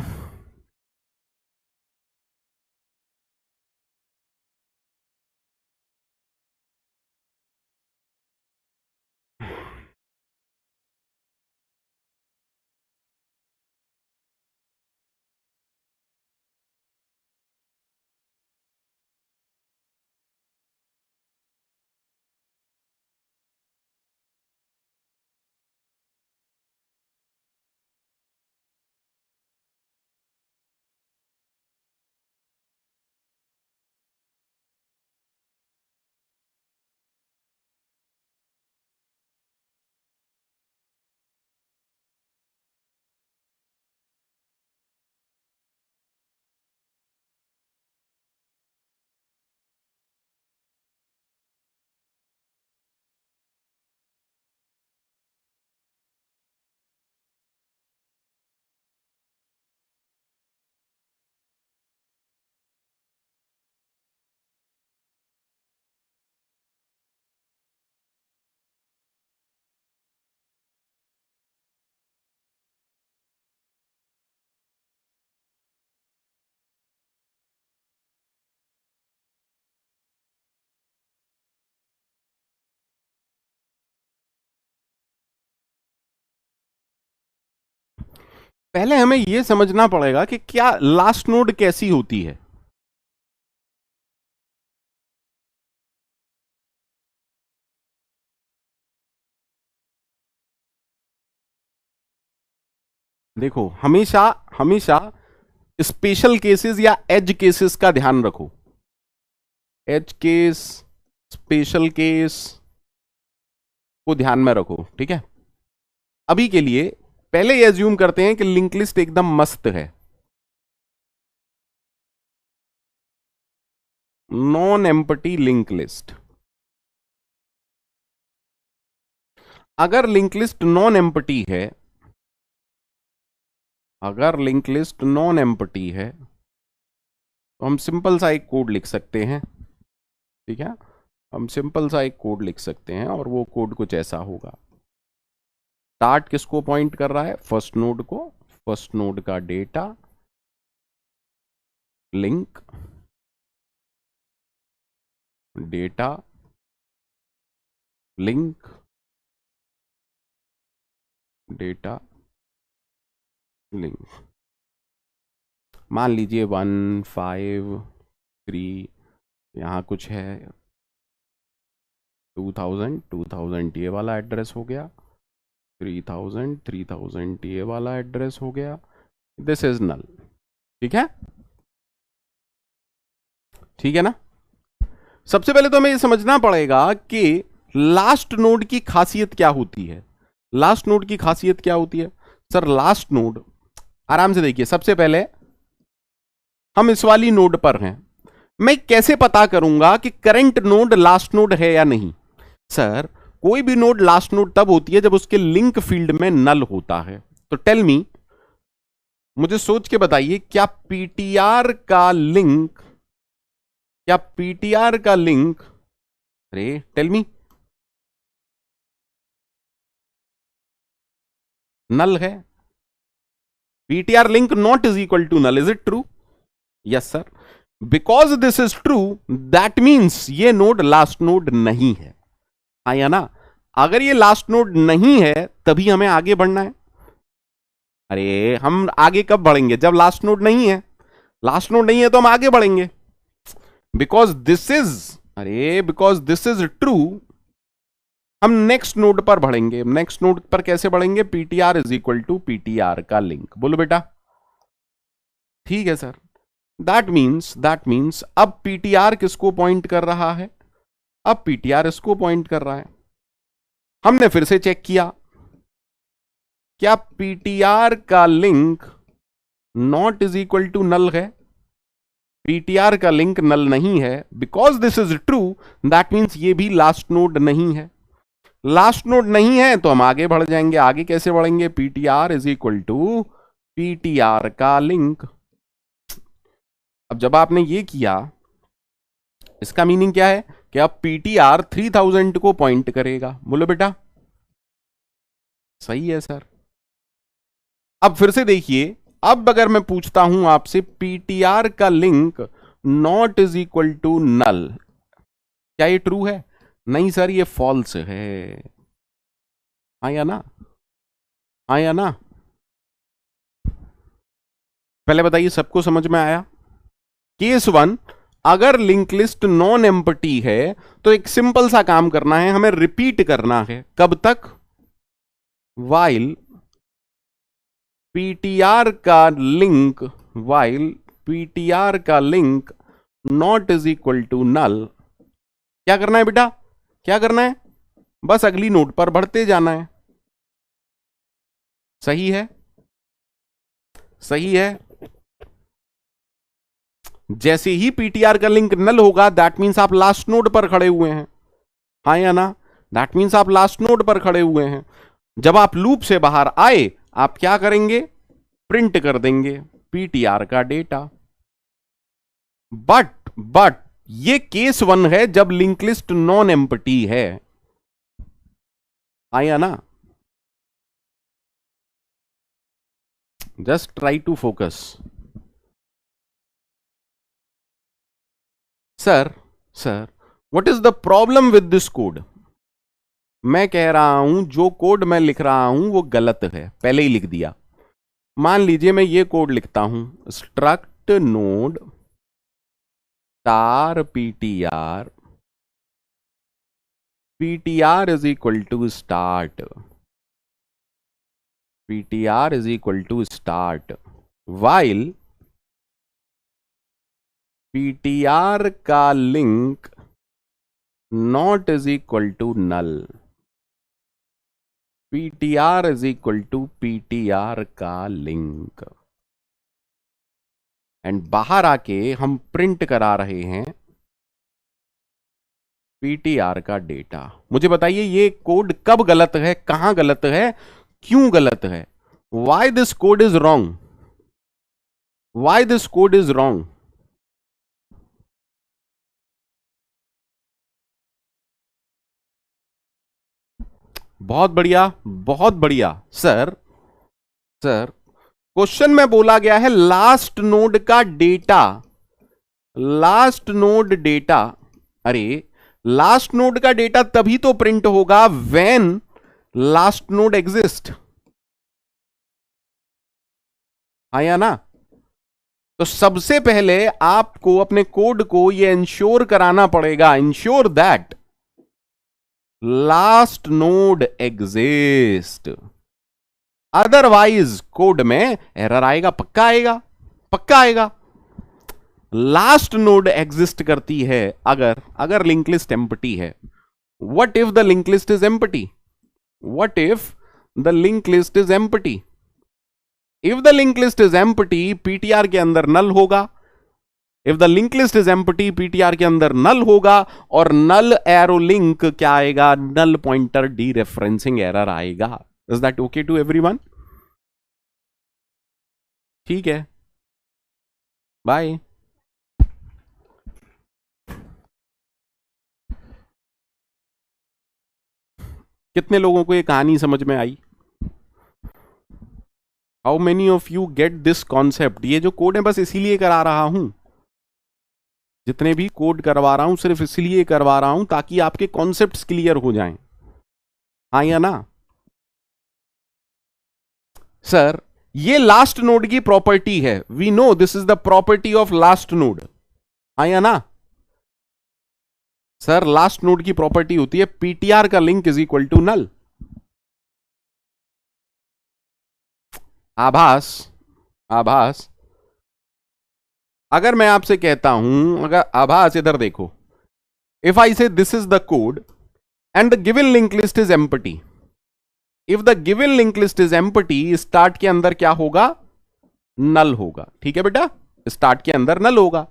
पहले हमें यह समझना पड़ेगा कि क्या लास्ट नोड कैसी होती है। देखो, हमेशा हमेशा स्पेशल केसेस या एज केसेस का ध्यान रखो। एज केस, स्पेशल केस को ध्यान में रखो, ठीक है। अभी के लिए पहले ये एज्यूम करते हैं कि लिंक लिस्ट एकदम मस्त है, नॉन एम्प्टी लिंक लिस्ट। अगर लिंक लिस्ट नॉन एम्प्टी है, अगर लिंक लिस्ट नॉन एम्प्टी है तो हम सिंपल सा एक कोड लिख सकते हैं, ठीक है। हम सिंपल सा एक कोड लिख सकते हैं और वो कोड कुछ ऐसा होगा। स्टार्ट किसको पॉइंट कर रहा है? फर्स्ट नोड को। फर्स्ट नोड का data link, data link, data link. मान लीजिए 153, यहां कुछ है 2000 ये वाला एड्रेस हो गया, 3000 ये वाला एड्रेस हो गया। दिस इज नल, ठीक है, ठीक है ना। सबसे पहले तो हमें यह समझना पड़ेगा कि लास्ट नोड की खासियत क्या होती है। लास्ट नोड की खासियत क्या होती है सर? लास्ट नोड, आराम से देखिए, सबसे पहले हम इस वाली नोड पर हैं, मैं कैसे पता करूंगा कि करंट नोड लास्ट नोड है या नहीं? सर, कोई भी नोड लास्ट नोड तब होती है जब उसके लिंक फील्ड में नल होता है। तो टेल मी, मुझे सोच के बताइए, क्या पीटीआर का लिंक, अरे टेल मी, नल है? PTR link not is equal to null, is it true? Yes sir. Because this is true, that means ये नोड लास्ट नोड नहीं है। आया ना? अगर ये लास्ट नोड नहीं है तभी हमें आगे बढ़ना है। अरे हम आगे कब बढ़ेंगे? जब लास्ट नोड नहीं है। लास्ट नोड नहीं है तो हम आगे बढ़ेंगे। बिकॉज दिस इज ट्रू, हम नेक्स्ट नोड पर बढ़ेंगे। नेक्स्ट नोड पर कैसे बढ़ेंगे? PTR is equal to PTR का लिंक। बोलो बेटा। ठीक है सर। दैट मीन्स अब पीटीआर किसको पॉइंट कर रहा है? अब पीटीआर इसको पॉइंट कर रहा है। हमने फिर से चेक किया, क्या पीटीआर का link not is equal to null है? पीटीआर का लिंक नल नहीं है। Because this is true, that means ये भी लास्ट नोड नहीं है। लास्ट नोड नहीं है तो हम आगे बढ़ जाएंगे। आगे कैसे बढ़ेंगे? PTR is equal to PTR का लिंक। अब जब आपने ये किया, इसका मीनिंग क्या है कि अब पीटीआर 3000 को पॉइंट करेगा। बोलो बेटा। सही है सर। अब फिर से देखिए, अब अगर मैं पूछता हूं आपसे पीटीआर का link not is equal to null, क्या ये ट्रू है? नहीं सर, ये फॉल्स है। आया ना? आया ना? पहले बताइए, सबको समझ में आया? केस 1, अगर लिंक लिस्ट नॉन एम्प्टी है तो एक सिंपल सा काम करना है, हमें रिपीट करना है। कब तक? वाइल पीटीआर का link not is equal to null. क्या करना है बेटा? क्या करना है? बस अगली नोड पर बढ़ते जाना है। सही है? सही है। जैसे ही पीटीआर का लिंक नल होगा, दैट मीन्स आप लास्ट नोड पर खड़े हुए हैं। हाँ या ना? दैट मीन्स आप लास्ट नोड पर खड़े हुए हैं। जब आप लूप से बाहर आए, आप क्या करेंगे? प्रिंट कर देंगे पीटीआर का डेटा। बट ये केस 1 है जब लिंक लिस्ट नॉन एम्प्टी है। आया ना? Just try to focus. Sir what is the problem with this code? मैं कह रहा हूं जो कोड मैं लिख रहा हूं वो गलत है, पहले ही लिख दिया। मान लीजिए मैं ये कोड लिखता हूं, struct node star PTR is equal to start, PTR is equal to start, while PTR का link not is equal to null, PTR is equal to PTR का लिंक। एंड बाहर आके हम प्रिंट करा रहे हैं पीटीआर का डेटा। मुझे बताइए ये कोड कब गलत है, कहां गलत है, क्यों गलत है? Why this code is wrong? Why this code is wrong? बहुत बढ़िया, बहुत बढ़िया। सर क्वेश्चन में बोला गया है लास्ट नोड का डेटा, लास्ट नोड डेटा। अरे लास्ट नोड का डेटा तभी तो प्रिंट होगा व्हेन लास्ट नोड एग्जिस्ट। आया ना? तो सबसे पहले आपको अपने कोड को यह इंश्योर कराना पड़ेगा, ensure that last node exist, otherwise code में एरर आएगा, पक्का आएगा, पक्का आएगा। लास्ट नोड एग्जिस्ट करती है अगर अगर लिंक लिस्ट एम्प्टी है. What if the link list is empty? What if the link list is empty? If the link list is empty, PTR के अंदर नल होगा. If the link list is empty, PTR के अंदर नल होगा, और नल arrow link क्या आएगा? Null pointer dereferencing error आएगा. Is that okay to everyone? ठीक है, बाय. कितने लोगों को ये कहानी समझ में आई? How many of you get this concept? ये जो कोड है बस इसीलिए करा रहा हूं, जितने भी कोड करवा रहा हूं सिर्फ इसलिए करवा रहा हूं ताकि आपके कॉन्सेप्ट्स क्लियर हो जाएं. हाँ या ना? सर ये लास्ट नोड की प्रॉपर्टी है. We know this is the property of last node. हाँ या ना? सर लास्ट नोड की प्रॉपर्टी होती है पीटीआर का link is equal to null. Abhas, Abhas, अगर मैं आपसे कहता हूं, अगर आभास इधर देखो, इफ आई से this is the code and the given link list is empty. If the given link list is empty, start के अंदर क्या होगा? नल होगा. ठीक है बेटा, स्टार्ट के अंदर नल होगा.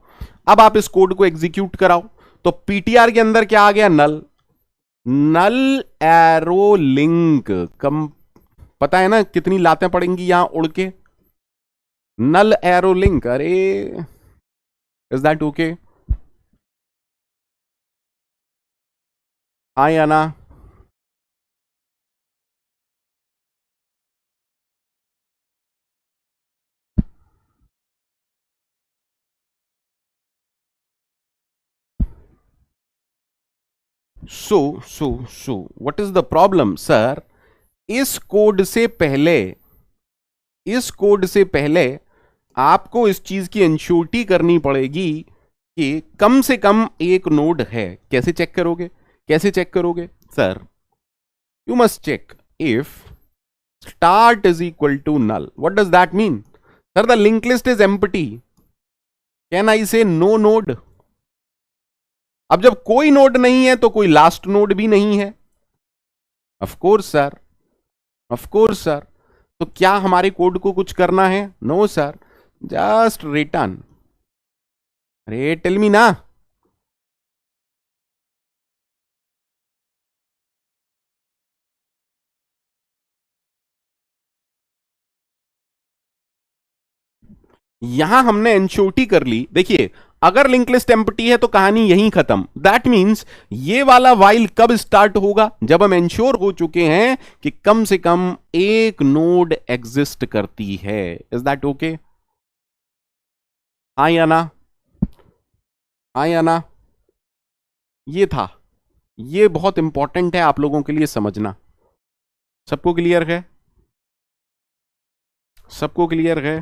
अब आप इस कोड को एग्जीक्यूट कराओ तो पीटीआर के अंदर क्या आ गया? नल. नल एरो लिंक. कम पता है ना कितनी लातें पड़ेंगी यहां उड़ के? नल एरो लिंक. अरे इज दैट ओके? हाँ या ना? So what is the problem sir? इस कोड से पहले, इस कोड से पहले आपको इस चीज की इंश्योरिटी करनी पड़ेगी कि कम से कम एक नोड है. कैसे चेक करोगे? कैसे चेक करोगे sir? You must check if start is equal to null. What does that mean? Sir the link list is empty. Can I say no node? अब जब कोई नोड नहीं है तो कोई लास्ट नोड भी नहीं है. Of course sir, of course sir. तो क्या हमारे कोड को कुछ करना है? No sir, just return. अरे टेल मी ना. यहां हमने एंश्योरिटी कर ली. देखिए अगर लिंक लिस्ट एम्प्टी है तो कहानी यहीं खत्म. दैट मींस ये वाला वाइल कब स्टार्ट होगा? जब हम एंश्योर हो चुके हैं कि कम से कम एक नोड एग्जिस्ट करती है. Is that okay? हाँ या ना? हाँ या ना? ये था, ये बहुत इंपॉर्टेंट है आप लोगों के लिए समझना. सबको क्लियर है? सबको क्लियर है?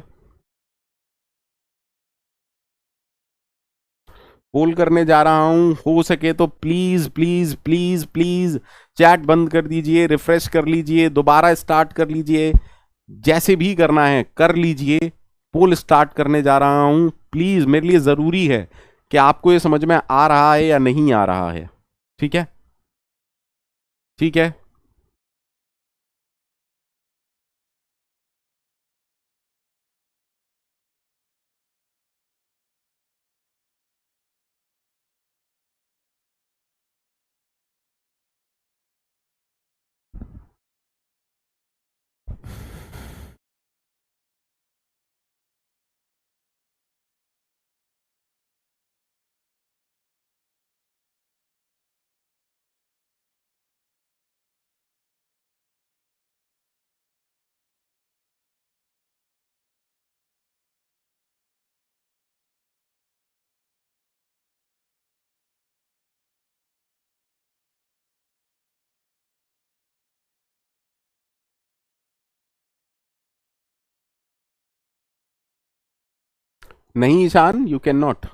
पोल करने जा रहा हूं. हो सके तो please please please please chat बंद कर दीजिए, रिफ्रेश कर लीजिए, दोबारा स्टार्ट कर लीजिए, जैसे भी करना है कर लीजिए. पोल स्टार्ट करने जा रहा हूं. प्लीज मेरे लिए जरूरी है कि आपको ये समझ में आ रहा है या नहीं आ रहा है. ठीक है? ठीक है. नहीं Ishan, you can not.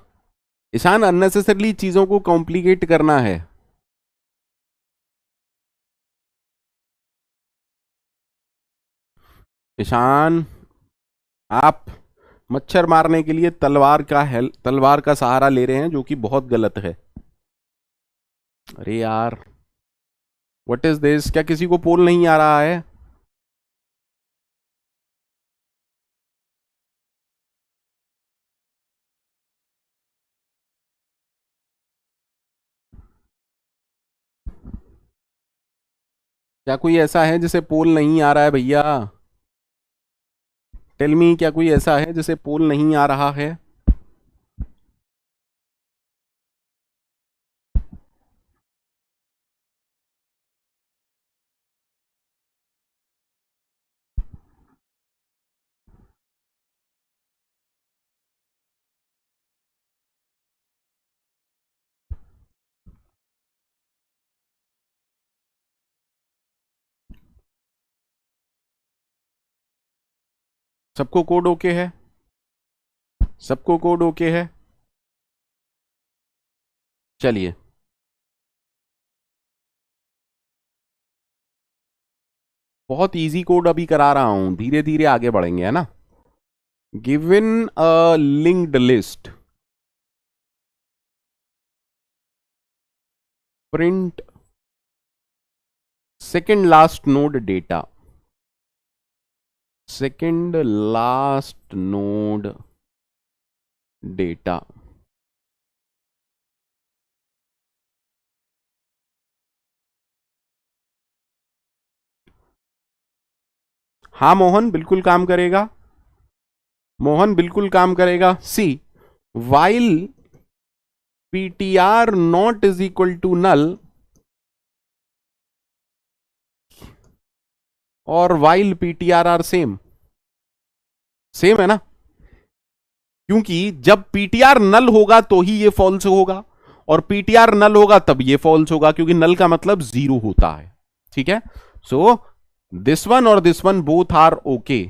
Ishan unnecessarily चीजों को कॉम्प्लिकेट करना है. ईशान आप मच्छर मारने के लिए तलवार का सहारा ले रहे हैं, जो कि बहुत गलत है। अरे यार, व्हाट इज दिस? क्या किसी को पोल नहीं आ रहा है? क्या कोई ऐसा है जिसे पोल नहीं आ रहा है भैया? टेल मी, क्या कोई ऐसा है जिसे पोल नहीं आ रहा है? सबको कोड ओके है? सबको कोड ओके है? चलिए, बहुत इजी कोड अभी करा रहा हूं, धीरे धीरे आगे बढ़ेंगे, है ना। Given a linked list, print second last node data. Second last node data. हाँ मोहन, बिल्कुल काम करेगा। मोहन बिल्कुल काम करेगा। See, while ptr not is equal to null और while ptr are same. Same है ना, क्योंकि जब ptr नल होगा तो ही ये फॉल्स होगा, और ptr नल होगा तब ये फॉल्स होगा, क्योंकि नल का मतलब जीरो होता है। ठीक है, सो दिस वन और this one both are okay.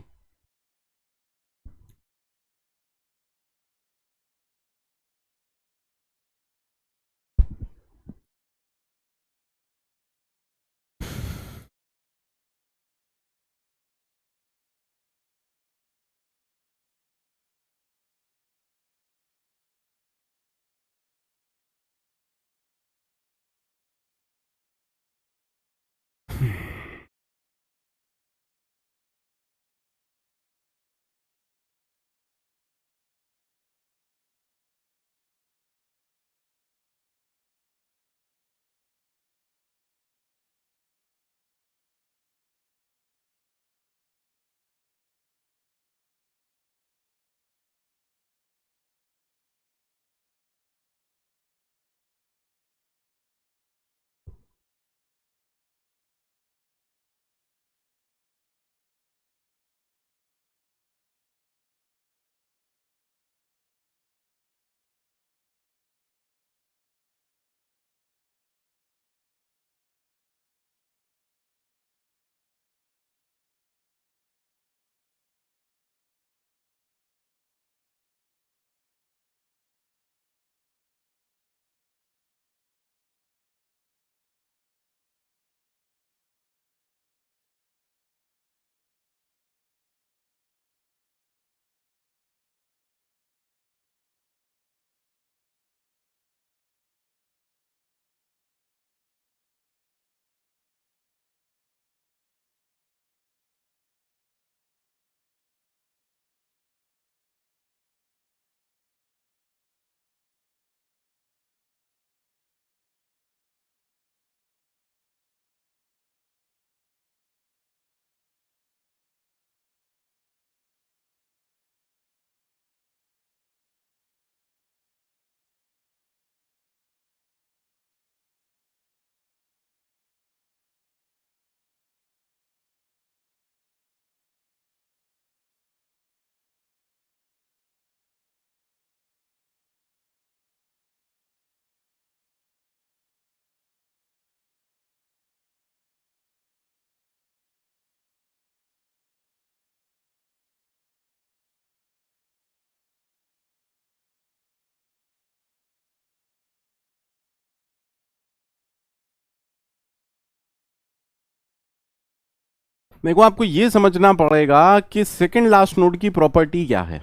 देखो, आपको यह समझना पड़ेगा कि सेकंड लास्ट नोड की प्रॉपर्टी क्या है।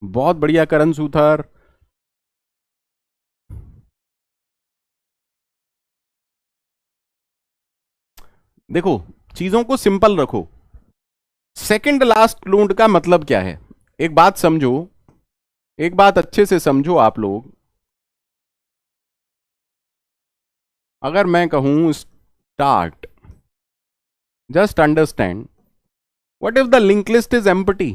बहुत बढ़िया करण सूथर। देखो, चीजों को सिंपल रखो। सेकंड लास्ट नोड का मतलब क्या है? एक बात समझो, एक बात अच्छे से समझो आप लोग। अगर मैं कहूं start, just understand, what if the link list is empty?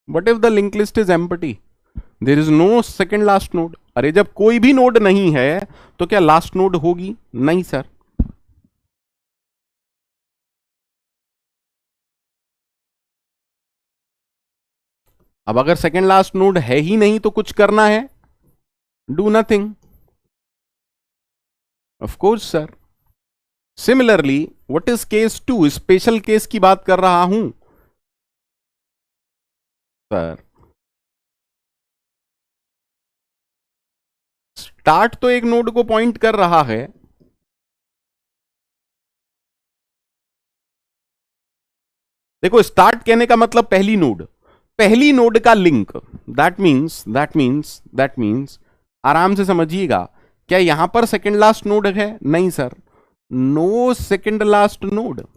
What if the link list is empty? There is no second last node. अरे जब कोई भी नोड नहीं है तो क्या लास्ट नोड होगी? नहीं सर। अब अगर सेकंड लास्ट नोड है ही नहीं तो कुछ करना है? Do nothing. Of course sir. Similarly what is case two? Special case की बात कर रहा हूं सर। स्टार्ट तो एक नोड को पॉइंट कर रहा है। देखो, स्टार्ट कहने का मतलब पहली नोड, पहली नोड का लिंक। दैट मीन्स आराम से समझिएगा। क्या यहां पर सेकंड लास्ट नोड है? नहीं sir, no second last node.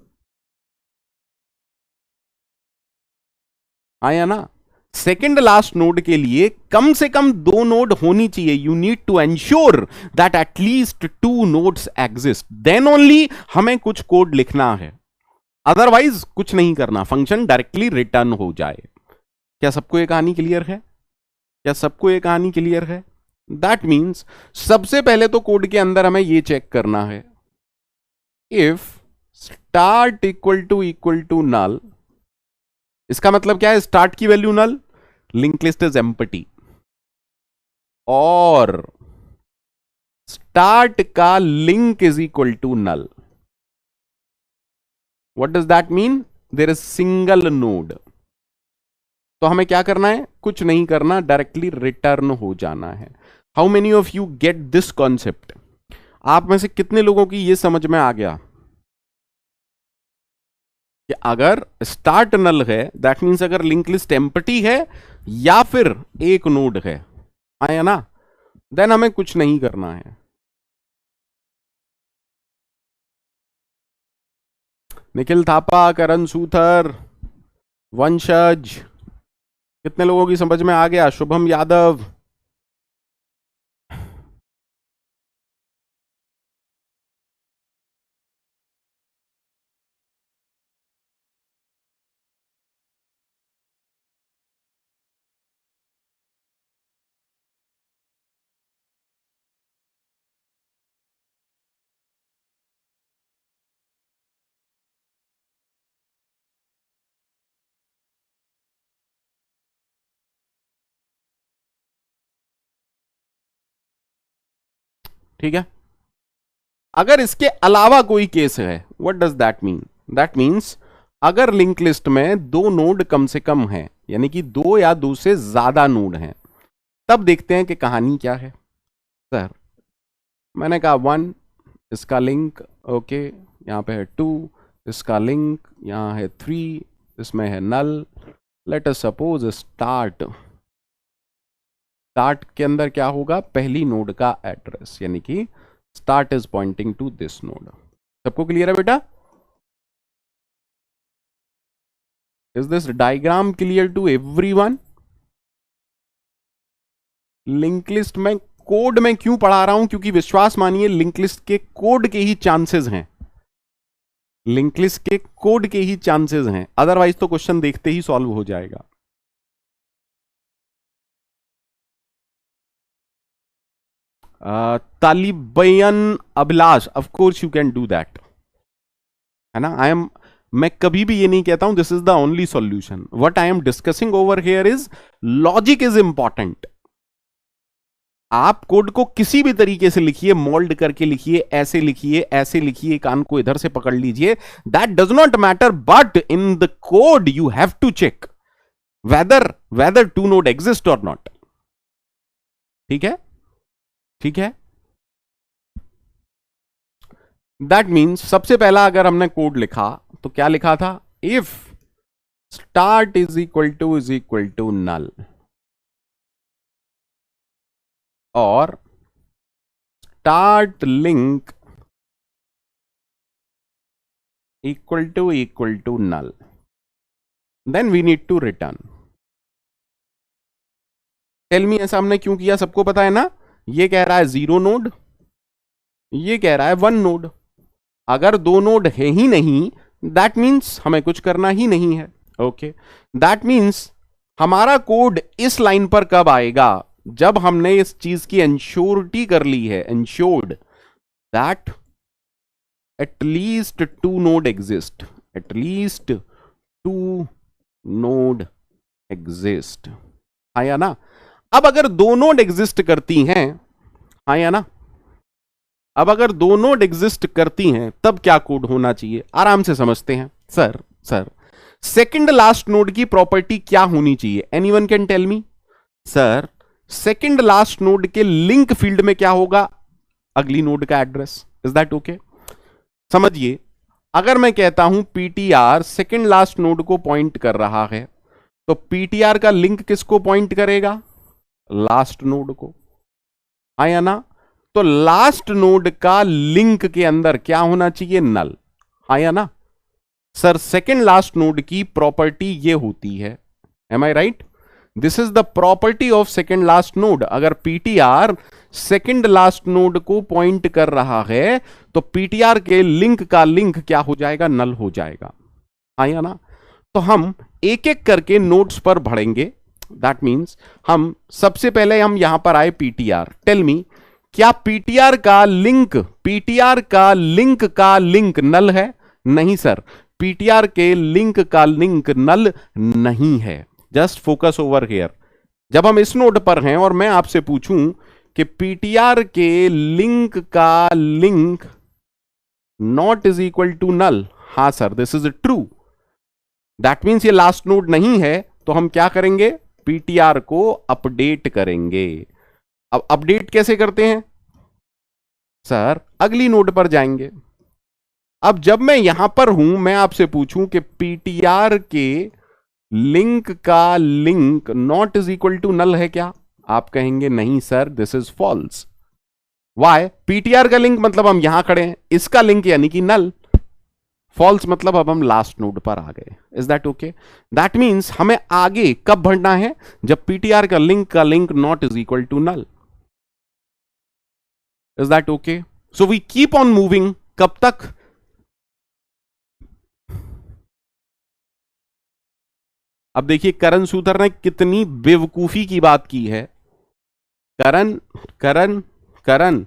आया ना? सेकंड लास्ट नोड के लिए कम से कम दो नोड होनी चाहिए। You need to ensure that at least two nodes exist, then only हमें कुछ कोड लिखना है। अदरवाइज कुछ नहीं करना, फंक्शन डायरेक्टली रिटर्न हो जाए। क्या सबको ये कहानी क्लियर है? क्या सबको ये कहानी क्लियर है? दैट मीन्स सबसे पहले तो कोड के अंदर हमें ये चेक करना है, if start equal to null. इसका मतलब क्या है? स्टार्ट की value null, link list is empty, और स्टार्ट का link is equal to null. What does that mean? There is single node. तो हमें क्या करना है? कुछ नहीं करना, डायरेक्टली रिटर्न हो जाना है। How many of you get this concept? आप में से कितने लोगों की यह समझ में आ गया कि अगर स्टार्ट नल है दैट मीन्स अगर लिंक लिस्ट एम्प्टी है या फिर एक नोड है, आया ना, देन हमें कुछ नहीं करना है। निखिल थापा, करण सूथर, वंशज, कितने लोगों की समझ में आ गया? शुभम यादव, ठीक है। अगर इसके अलावा कोई केस है, what does that mean? That means अगर लिंक लिस्ट में दो नोड कम से कम है, यानी कि दो या दो से ज्यादा नोड हैं, तब देखते हैं कि कहानी क्या है। सर मैंने कहा 1, इसका लिंक ओके, यहां पे है 2, इसका लिंक यहां है 3, इसमें है नल। लेट अस सपोज स्टार्ट के अंदर क्या होगा? पहली नोड का एड्रेस, यानी कि start is pointing to this node. सबको क्लियर है बेटा? Is this diagram clear to everyone? Link list में कोड में क्यों पढ़ा रहा हूं? क्योंकि विश्वास मानिए लिंक लिस्ट के कोड के ही चांसेस हैं, लिंक लिस्ट के कोड के ही चांसेस हैं, अदरवाइज तो क्वेश्चन देखते ही सॉल्व हो जाएगा। तालिबयन Abhilash, of course you can do that, है ना? मैं कभी भी ये नहीं कहता हूं this is the only solution. What I am discussing over here is logic is important. आप कोड को किसी भी तरीके से लिखिए, मोल्ड करके लिखिए, ऐसे लिखिए, कान को इधर से पकड़ लीजिए, that does not matter, but in the code you have to check whether two node exist और नॉट। ठीक है? ठीक है? दैट मीन्स सबसे पहला अगर हमने कोड लिखा तो क्या लिखा था? If start is equal to null और start link equal to null, then we need to return. Tell me ऐसा हमने क्यों किया, सबको पता है ना। ये कह रहा है 0 नोड, ये कह रहा है 1 नोड। अगर 2 नोड है ही नहीं, दैट मीन्स हमें कुछ करना ही नहीं है। ओके, दैट मीन्स हमारा कोड इस लाइन पर कब आएगा, जब हमने इस चीज की एंश्योरिटी कर ली है, ensured that at least 2 node exist, at least 2 node exist, हाँ या ना। अब अगर 2 नोड एग्जिस्ट करती हैं, हाँ या ना, अब अगर 2 नोड एग्जिस्ट करती हैं तब क्या कोड होना चाहिए, आराम से समझते हैं। सर सेकंड लास्ट नोड की प्रॉपर्टी क्या होनी चाहिए, anyone can tell me. Sir second last node के लिंक फील्ड में क्या होगा, अगली नोड का एड्रेस। Is that okay? समझिए, अगर मैं कहता हूं पीटीआर सेकंड लास्ट नोड को पॉइंट कर रहा है, तो पीटीआर का लिंक किसको पॉइंट करेगा, लास्ट नोड को, हाँ या ना। तो लास्ट नोड का लिंक के अंदर क्या होना चाहिए, नल, हाँ या ना। सर सेकंड लास्ट नोड की प्रॉपर्टी ये होती है, am I right? This is the property of second last node. अगर पीटीआर सेकंड लास्ट नोड को पॉइंट कर रहा है तो पीटीआर के लिंक का लिंक क्या हो जाएगा, नल हो जाएगा, हाँ या ना। तो हम एक एक करके नोड्स पर बढ़ेंगे। दैट मीन्स हम सबसे पहले हम यहां पर आए पीटीआर। टेल मी, क्या पीटीआर का लिंक नल है? नहीं सर, पीटीआर के लिंक का लिंक नल नहीं है। Just focus over here. जब हम इस नोड पर हैं और मैं आपसे पूछूं कि पीटीआर के लिंक का link not is equal to null, हां sir this is true, that means ये लास्ट नोड नहीं है, तो हम क्या करेंगे, पीटीआर को अपडेट करेंगे। अब अपडेट कैसे करते हैं सर, अगली नोड पर जाएंगे। अब जब मैं यहां पर हूं, मैं आपसे पूछूं कि पीटीआर के लिंक का link not is equal to null है क्या, आप कहेंगे नहीं sir this is false. Why? PTR का लिंक मतलब हम यहां खड़े हैं, इसका लिंक यानी कि नल। फॉल्स मतलब अब हम लास्ट नोड पर आ गए। Is that okay? That means हमें आगे कब बढ़ना है, जब पीटीआर का link not is equal to null. Is that okay? So we keep on moving. कब तक? अब देखिए करण सूतर ने कितनी बेवकूफी की बात की है। करण करण करण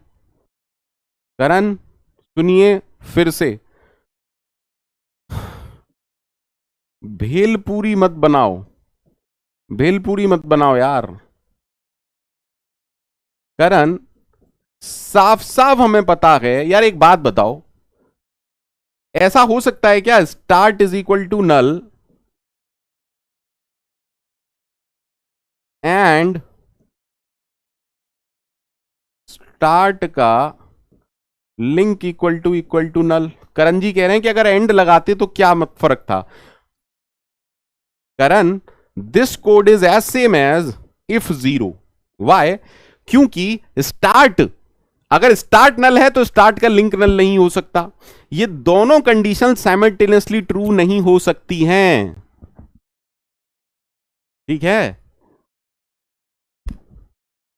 करण सुनिए फिर से, भेलपूरी मत बनाओ, भेलपूरी मत बनाओ यार। करण साफ साफ हमें पता है यार, एक बात बताओ, ऐसा हो सकता है क्या start is equal to null and start का link equal to null? Karan ji कह रहे हैं कि अगर एंड लगाते तो क्या फर्क था। Karan this code is as same as if 0। Why? क्योंकि स्टार्ट, अगर स्टार्ट नल है तो स्टार्ट का लिंक नल नहीं हो सकता। ये दोनों कंडीशन साइमल्टेनियसली ट्रू नहीं हो सकती हैं। ठीक है,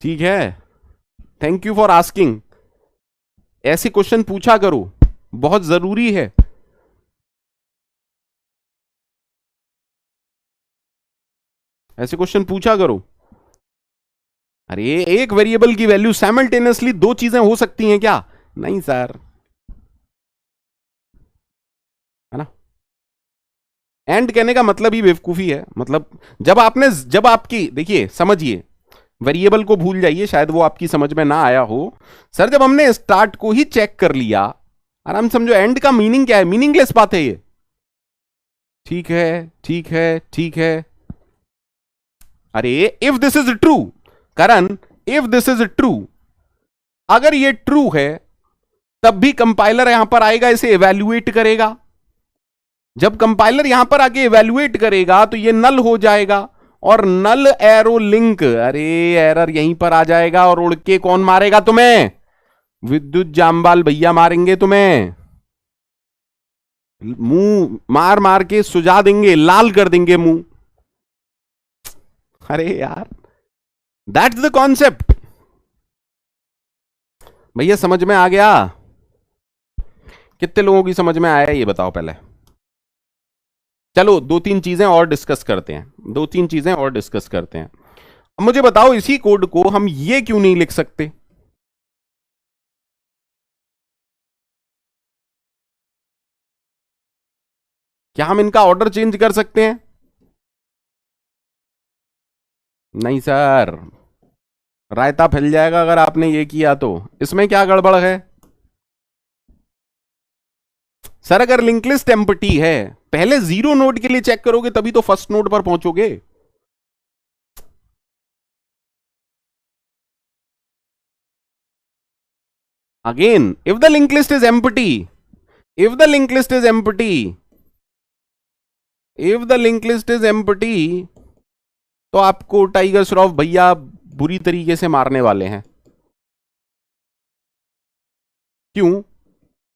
ठीक है, थैंक यू फॉर आस्किंग। ऐसे क्वेश्चन पूछा करो, बहुत जरूरी है। ऐसे क्वेश्चन पूछा करो। अरे एक वेरिएबल की वैल्यू साइमल्टेनियसली 2 चीजें हो सकती हैं क्या? नहीं सर, है ना। एंड कहने का मतलब ही बेवकूफी है। मतलब जब आपकी, देखिए समझिए, वेरिएबल को भूल जाइए, शायद वो आपकी समझ में ना आया हो। सर जब हमने स्टार्ट को ही चेक कर लिया, आराम समझो, एंड का मीनिंग क्या है, मीनिंगलेस बात है ये। ठीक है, ठीक है, ठीक है। अरे if this is true, Karan if this is true, अगर ये ट्रू है तब भी कंपाइलर यहां पर आएगा, इसे इवैल्यूएट करेगा। जब कंपाइलर यहां पर आके इवेल्युएट करेगा तो ये नल हो जाएगा, और नल एरो लिंक, अरे एरर यहीं पर आ जाएगा, और उड़ के कौन मारेगा तुम्हें? विद्युत जामवाल भैया मारेंगे तुम्हें, मुंह मार मार के सुझा देंगे, लाल कर देंगे मुंह। अरे यार, दैट्स द कॉन्सेप्ट। भैया समझ में आ गया? कितने लोगों की समझ में आया ये बताओ पहले। चलो दो तीन चीजें और डिस्कस करते हैं, दो तीन चीजें और डिस्कस करते हैं। अब मुझे बताओ, इसी कोड को हम ये क्यों नहीं लिख सकते? क्या हम इनका ऑर्डर चेंज कर सकते हैं? नहीं सर, रायता फैल जाएगा अगर आपने ये किया तो। इसमें क्या गड़बड़ है सर? अगर लिंक लिस्ट एम्प्टी है, पहले जीरो नोड के लिए चेक करोगे तभी तो फर्स्ट नोड पर पहुंचोगे। Again, if the link list is empty, if the link list is empty, if the link list is empty, तो आपको टाइगर श्रॉफ भैया बुरी तरीके से मारने वाले हैं। क्यों?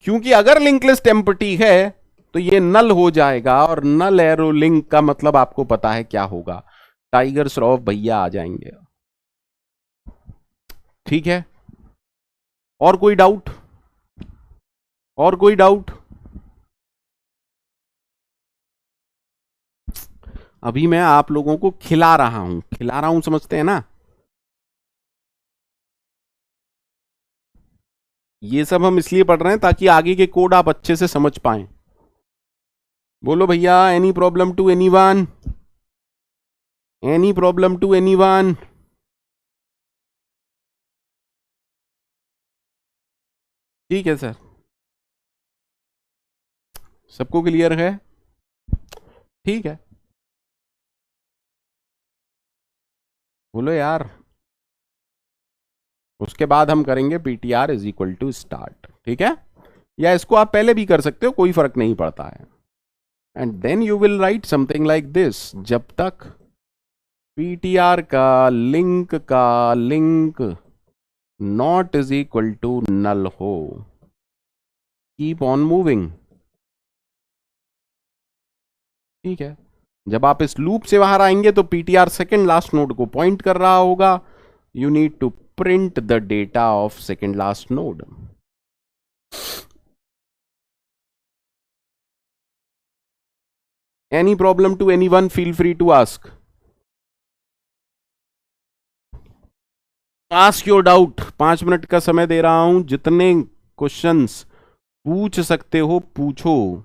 क्योंकि अगर लिंक लिस्ट एम्प्टी है तो ये नल हो जाएगा, और नल एरो लिंक का मतलब आपको पता है क्या होगा? टाइगर श्रॉफ भैया आ जाएंगे। ठीक है, और कोई डाउट? और कोई डाउट? अभी मैं आप लोगों को खिला रहा हूं, खिला रहा हूं, समझते हैं ना? ये सब हम इसलिए पढ़ रहे हैं ताकि आगे के कोड आप अच्छे से समझ पाएं। बोलो भैया, any problem to anyone? Any problem to anyone? ठीक है सर, सबको क्लियर है? ठीक है, बोलो यार। उसके बाद हम करेंगे ptr is equal to start, ठीक है? या इसको आप पहले भी कर सकते हो, कोई फर्क नहीं पड़ता है। And then you will write something like this, जब तक ptr का link not is equal to null हो, कीप ऑन मूविंग। ठीक है, जब आप इस लूप से बाहर आएंगे तो ptr सेकेंड लास्ट नोड को पॉइंट कर रहा होगा। You need to print the data of second last node. Any problem to anyone? Feel free to ask, ask your doubt. 5 minute का समय दे रहा हूं, जितने क्वेश्चंस पूछ सकते हो पूछो।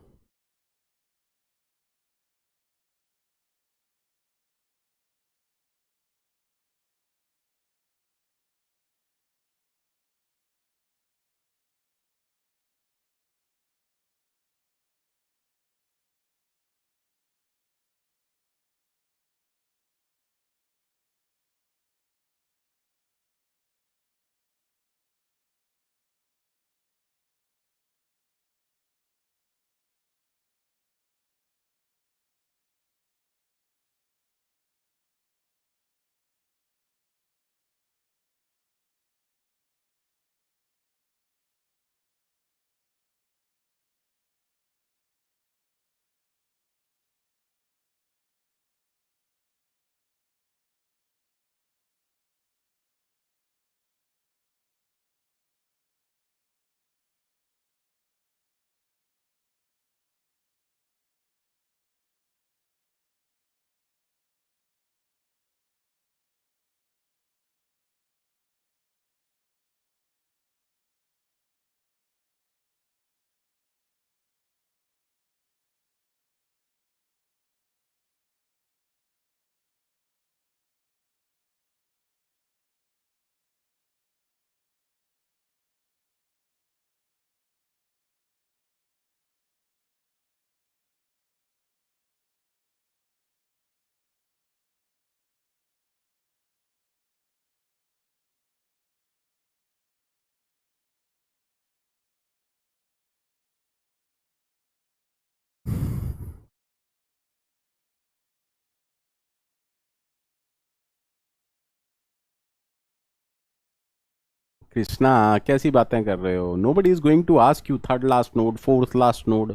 कृष्णा, कैसी बातें कर रहे हो? Nobody is going to ask you third last node, fourth last node,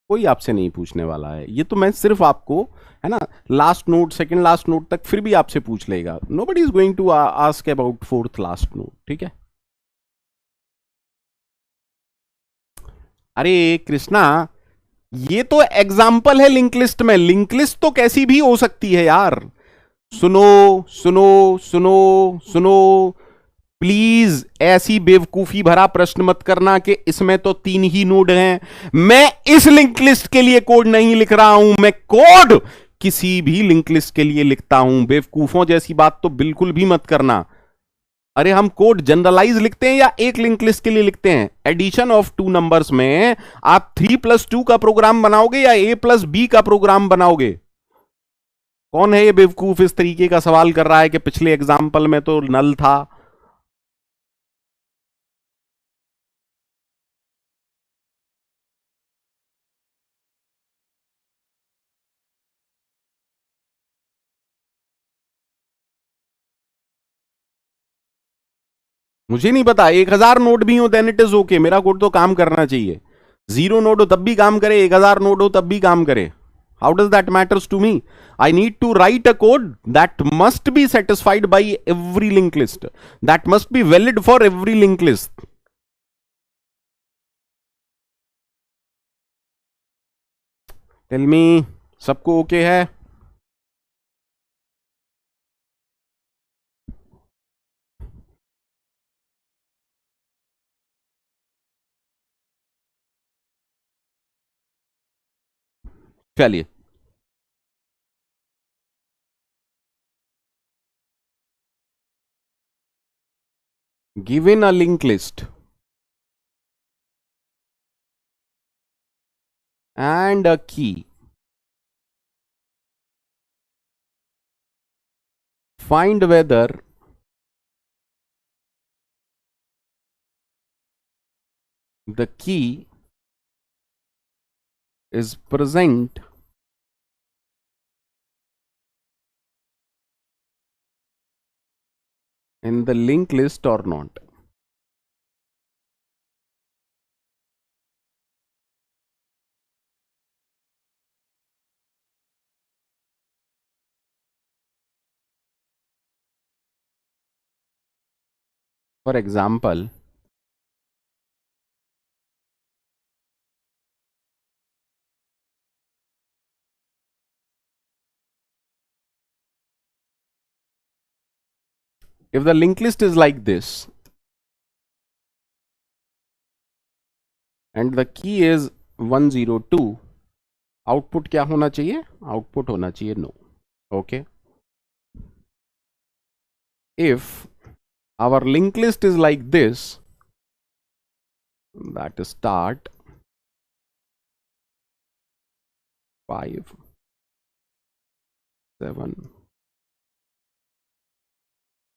कोई आपसे नहीं पूछने वाला है। ये तो मैं सिर्फ आपको, है ना, last node, second last node तक फिर भी आपसे पूछ लेगा। Nobody is going to ask about fourth last node, ठीक है? अरे कृष्णा, ये तो एग्जाम्पल है लिंक लिस्ट में। लिंक लिस्ट तो कैसी भी हो सकती है यार। सुनो सुनो सुनो सुनो, प्लीज ऐसी बेवकूफी भरा प्रश्न मत करना कि इसमें तो 3 ही नोड हैं। मैं इस लिंक लिस्ट के लिए कोड नहीं लिख रहा हूं, मैं कोड किसी भी लिंक लिस्ट के लिए लिखता हूं। बेवकूफों जैसी बात तो बिल्कुल भी मत करना। अरे हम कोड जनरलाइज लिखते हैं या एक लिंक लिस्ट के लिए लिखते हैं? एडिशन ऑफ टू नंबर्स में आप 3+2 का प्रोग्राम बनाओगे या A+B का प्रोग्राम बनाओगे? कौन है ये बेवकूफ इस तरीके का सवाल कर रहा है कि पिछले एग्जाम्पल में तो नल था? मुझे नहीं पता, 1000 नोड भी हो देन इट इज ओके, मेरा कोड तो काम करना चाहिए। 0 नोड हो तब भी काम करे, 1000 नोड हो तब भी काम करे। How does that matters to me? I need to write a code that must be satisfied by every link list, that must be valid for every link list. Tell me, सबको okay है? चलिए, given a link list and a key, find whether the key is present in the linked list or not. For example, if the linked list is like this and the key is 102, output क्या होना चाहिए? Output होना चाहिए no. Okay, if our linked list is like this, that is start 5 7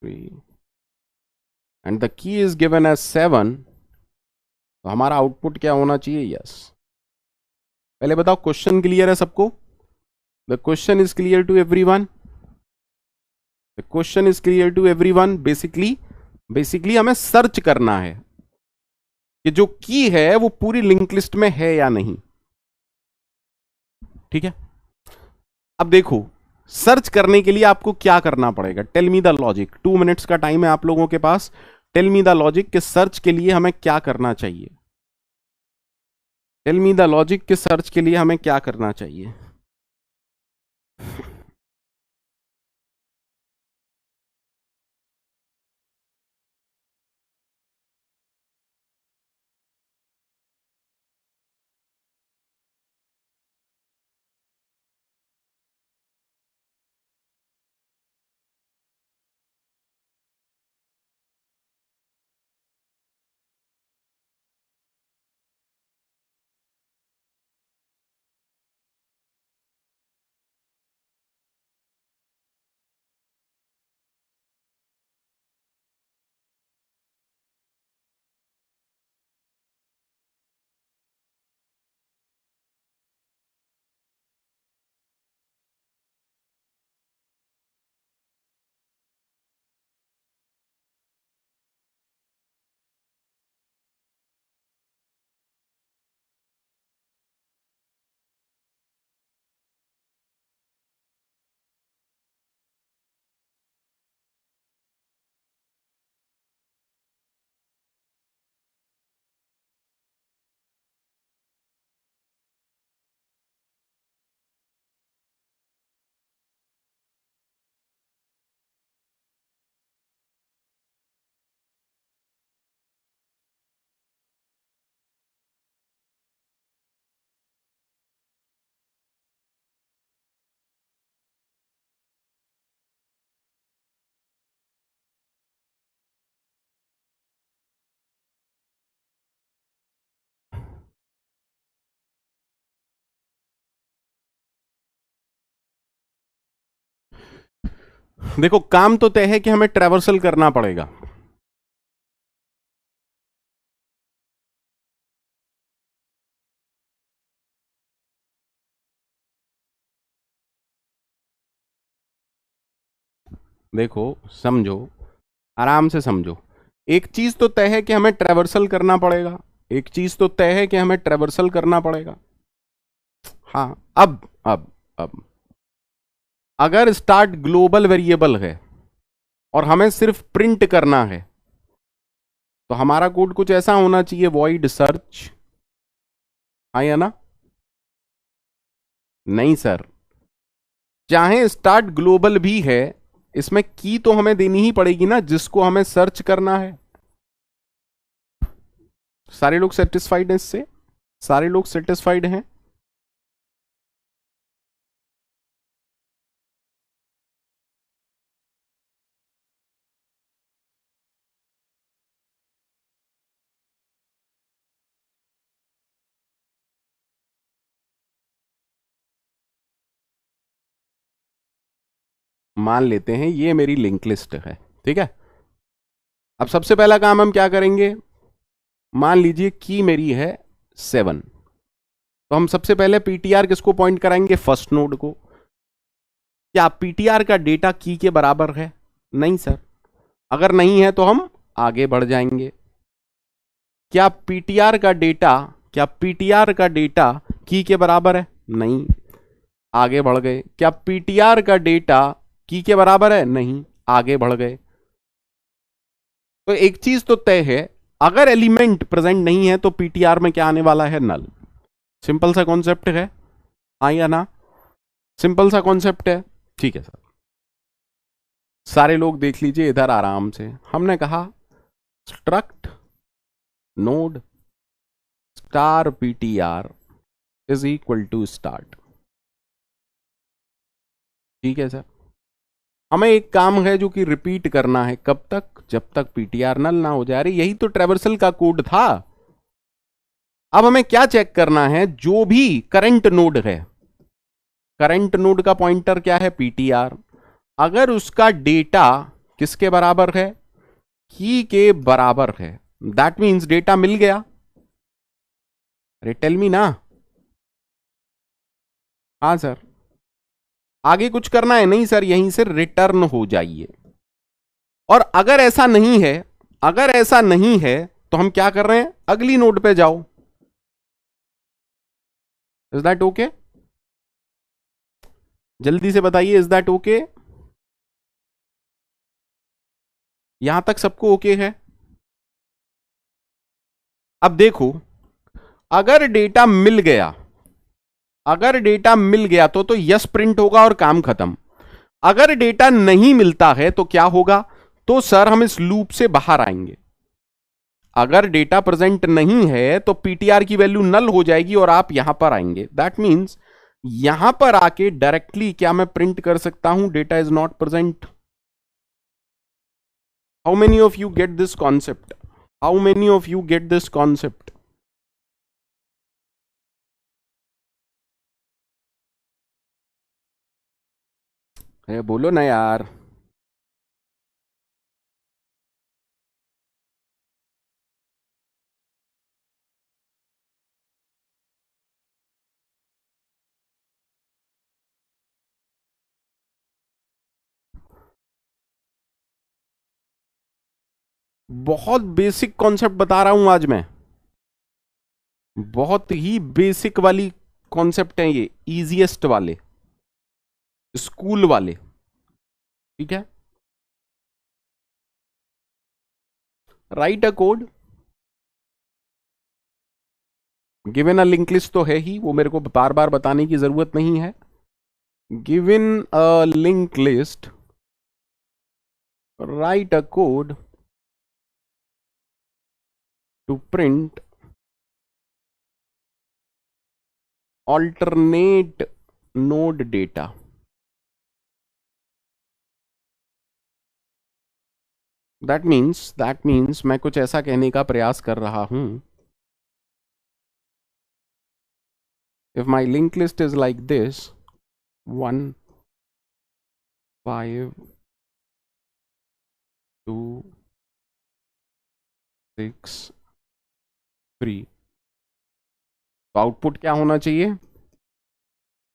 3 and the key is given as 7, तो हमारा output क्या होना चाहिए? यस। पहले बताओ, क्वेश्चन क्लियर है सबको? The question is clear to everyone? The question is clear to everyone? Basically हमें सर्च करना है कि जो की है वो पूरी लिंक लिस्ट में है या नहीं। ठीक है, अब देखो, सर्च करने के लिए आपको क्या करना पड़ेगा? Tell me the logic. 2 minutes का टाइम है आप लोगों के पास। टेल मी द लॉजिक कि सर्च के लिए हमें क्या करना चाहिए। टेल मी द लॉजिक कि सर्च के लिए हमें क्या करना चाहिए। देखो काम तो तय है कि हमें ट्रैवर्सल करना पड़ेगा। देखो समझो, आराम से समझो। एक चीज तो तय है कि हमें ट्रैवर्सल करना पड़ेगा, एक चीज तो तय है कि हमें ट्रैवर्सल करना पड़ेगा। हाँ, अब अगर स्टार्ट ग्लोबल वेरिएबल है और हमें सिर्फ प्रिंट करना है, तो हमारा कोड कुछ ऐसा होना चाहिए, वॉइड सर्च। हाँ या ना? नहीं सर, चाहे स्टार्ट ग्लोबल भी है, इसमें की तो हमें देनी ही पड़ेगी ना, जिसको हमें सर्च करना है। सारे लोग सेटिस्फाइड हैं इससे? सारे लोग सेटिस्फाइड हैं? मान लेते हैं ये मेरी लिंक लिस्ट है, ठीक है। अब सबसे पहला काम हम क्या करेंगे, मान लीजिए की मेरी है 7, तो हम सबसे पहले पीटीआर किसको पॉइंट कराएंगे, फर्स्ट नोड को। क्या पीटीआर का डेटा की के बराबर है? नहीं सर। अगर नहीं है तो हम आगे बढ़ जाएंगे। क्या पीटीआर का डेटा, क्या पीटीआर का डेटा की के बराबर है? नहीं, आगे बढ़ गए। क्या पीटीआर का डेटा की के बराबर है? नहीं, आगे बढ़ गए। तो एक चीज तो तय है, अगर एलिमेंट प्रेजेंट नहीं है तो पीटीआर में क्या आने वाला है, नल। सिंपल सा कॉन्सेप्ट है, हाँ या ना? सिंपल सा कॉन्सेप्ट है, ठीक है सर। सारे लोग देख लीजिए इधर आराम से। हमने कहा struct node star PTR is equal to start, ठीक है सर। हमें एक काम है जो कि रिपीट करना है, कब तक, जब तक पीटीआर नल ना हो जाए। अरे यही तो ट्रैवर्सल का कोड था। अब हमें क्या चेक करना है, जो भी करंट नोड है, करंट नोड का पॉइंटर क्या है, पीटीआर। अगर उसका डेटा किसके बराबर है, की के बराबर है, दैट मीन्स डेटा मिल गया। अरे टेल मी ना। हाँ सर। आगे कुछ करना है? नहीं सर, यहीं से रिटर्न हो जाइए। और अगर ऐसा नहीं है, अगर ऐसा नहीं है तो हम क्या कर रहे हैं, अगली नोड पे जाओ। Is that okay? जल्दी से बताइए, इज दैट ओके? यहां तक सबको ओके है? अब देखो, अगर डेटा मिल गया, अगर डेटा मिल गया तो यस प्रिंट होगा और काम खत्म। अगर डेटा नहीं मिलता है तो क्या होगा, तो सर हम इस लूप से बाहर आएंगे। अगर डेटा प्रेजेंट नहीं है तो पीटीआर की वैल्यू नल हो जाएगी और आप यहां पर आएंगे। दैट मीन्स यहां पर आके डायरेक्टली क्या मैं प्रिंट कर सकता हूं, data is not present. How many of you get this concept? How many of you get this concept? अरे बोलो ना यार। बहुत बेसिक कॉन्सेप्ट बता रहा हूं आज मैं, बहुत ही बेसिक वाली कॉन्सेप्ट है ये, इजीएस्ट वाले, स्कूल वाले, ठीक है। Right a code, given a link list तो है ही, वो मेरे को बार बार बताने की जरूरत नहीं है। Given a link list, write a code to print alternate node data। That means मैं कुछ ऐसा कहने का प्रयास कर रहा हूं, if my linked list is like this 1 5 2 6 3। तो आउटपुट क्या होना चाहिए?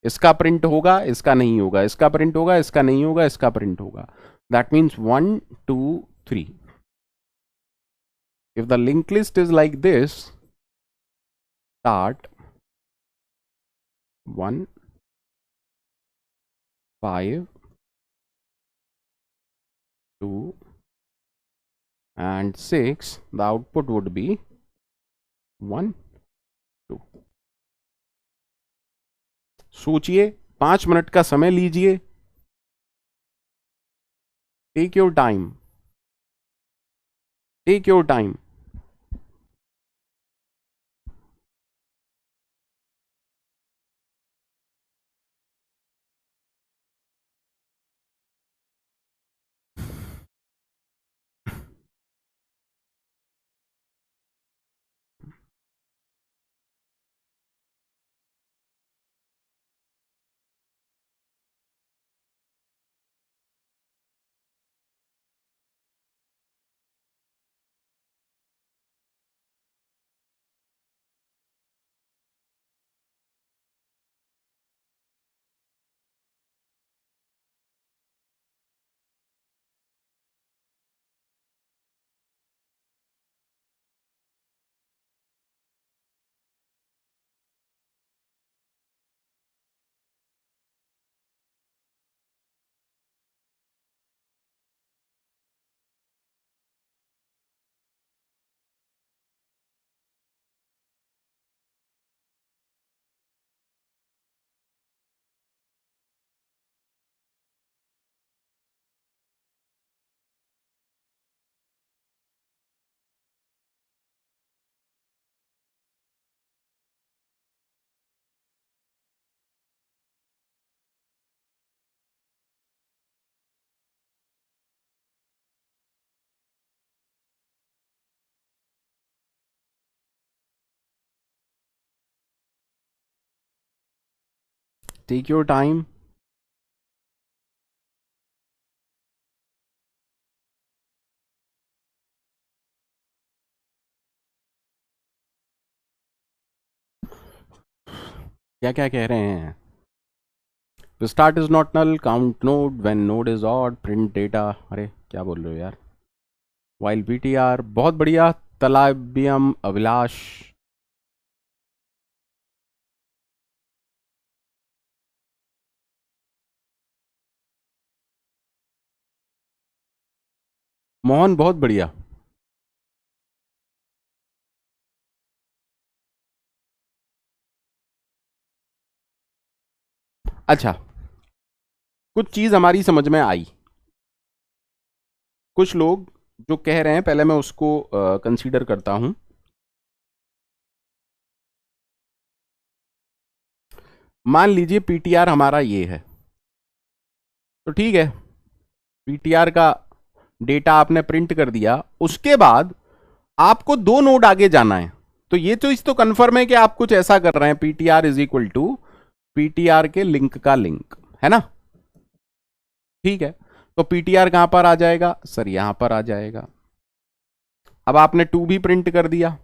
इसका प्रिंट होगा, इसका नहीं होगा, इसका प्रिंट होगा, इसका नहीं होगा, इसका प्रिंट होगा। That means 1 2 3। If the link list is like this, start 1 5 2 and 6, the output would be 1 2। सोचिए, 5 मिनट का समय लीजिए। Take your time, take your time. Take your time. क्या क्या कह रहे हैं? The start is not null, count node when node is odd, print data। अरे क्या बोल रहे हो यार? While PTR, बहुत बढ़िया। तलाबियम अभिलाष। मोहन बहुत बढ़िया। अच्छा, कुछ चीज हमारी समझ में आई। कुछ लोग जो कह रहे हैं, पहले मैं उसको कंसीडर करता हूं। मान लीजिए पीटीआर हमारा ये है, तो ठीक है, पीटीआर का डेटा आपने प्रिंट कर दिया। उसके बाद आपको 2 नोड आगे जाना है। तो ये चीज तो कंफर्म है कि आप कुछ ऐसा कर रहे हैं, PTR is equal to PTR के लिंक का लिंक, है ना? ठीक है, तो पीटीआर कहां पर आ जाएगा सर? यहां पर आ जाएगा। अब आपने 2 भी प्रिंट कर दिया,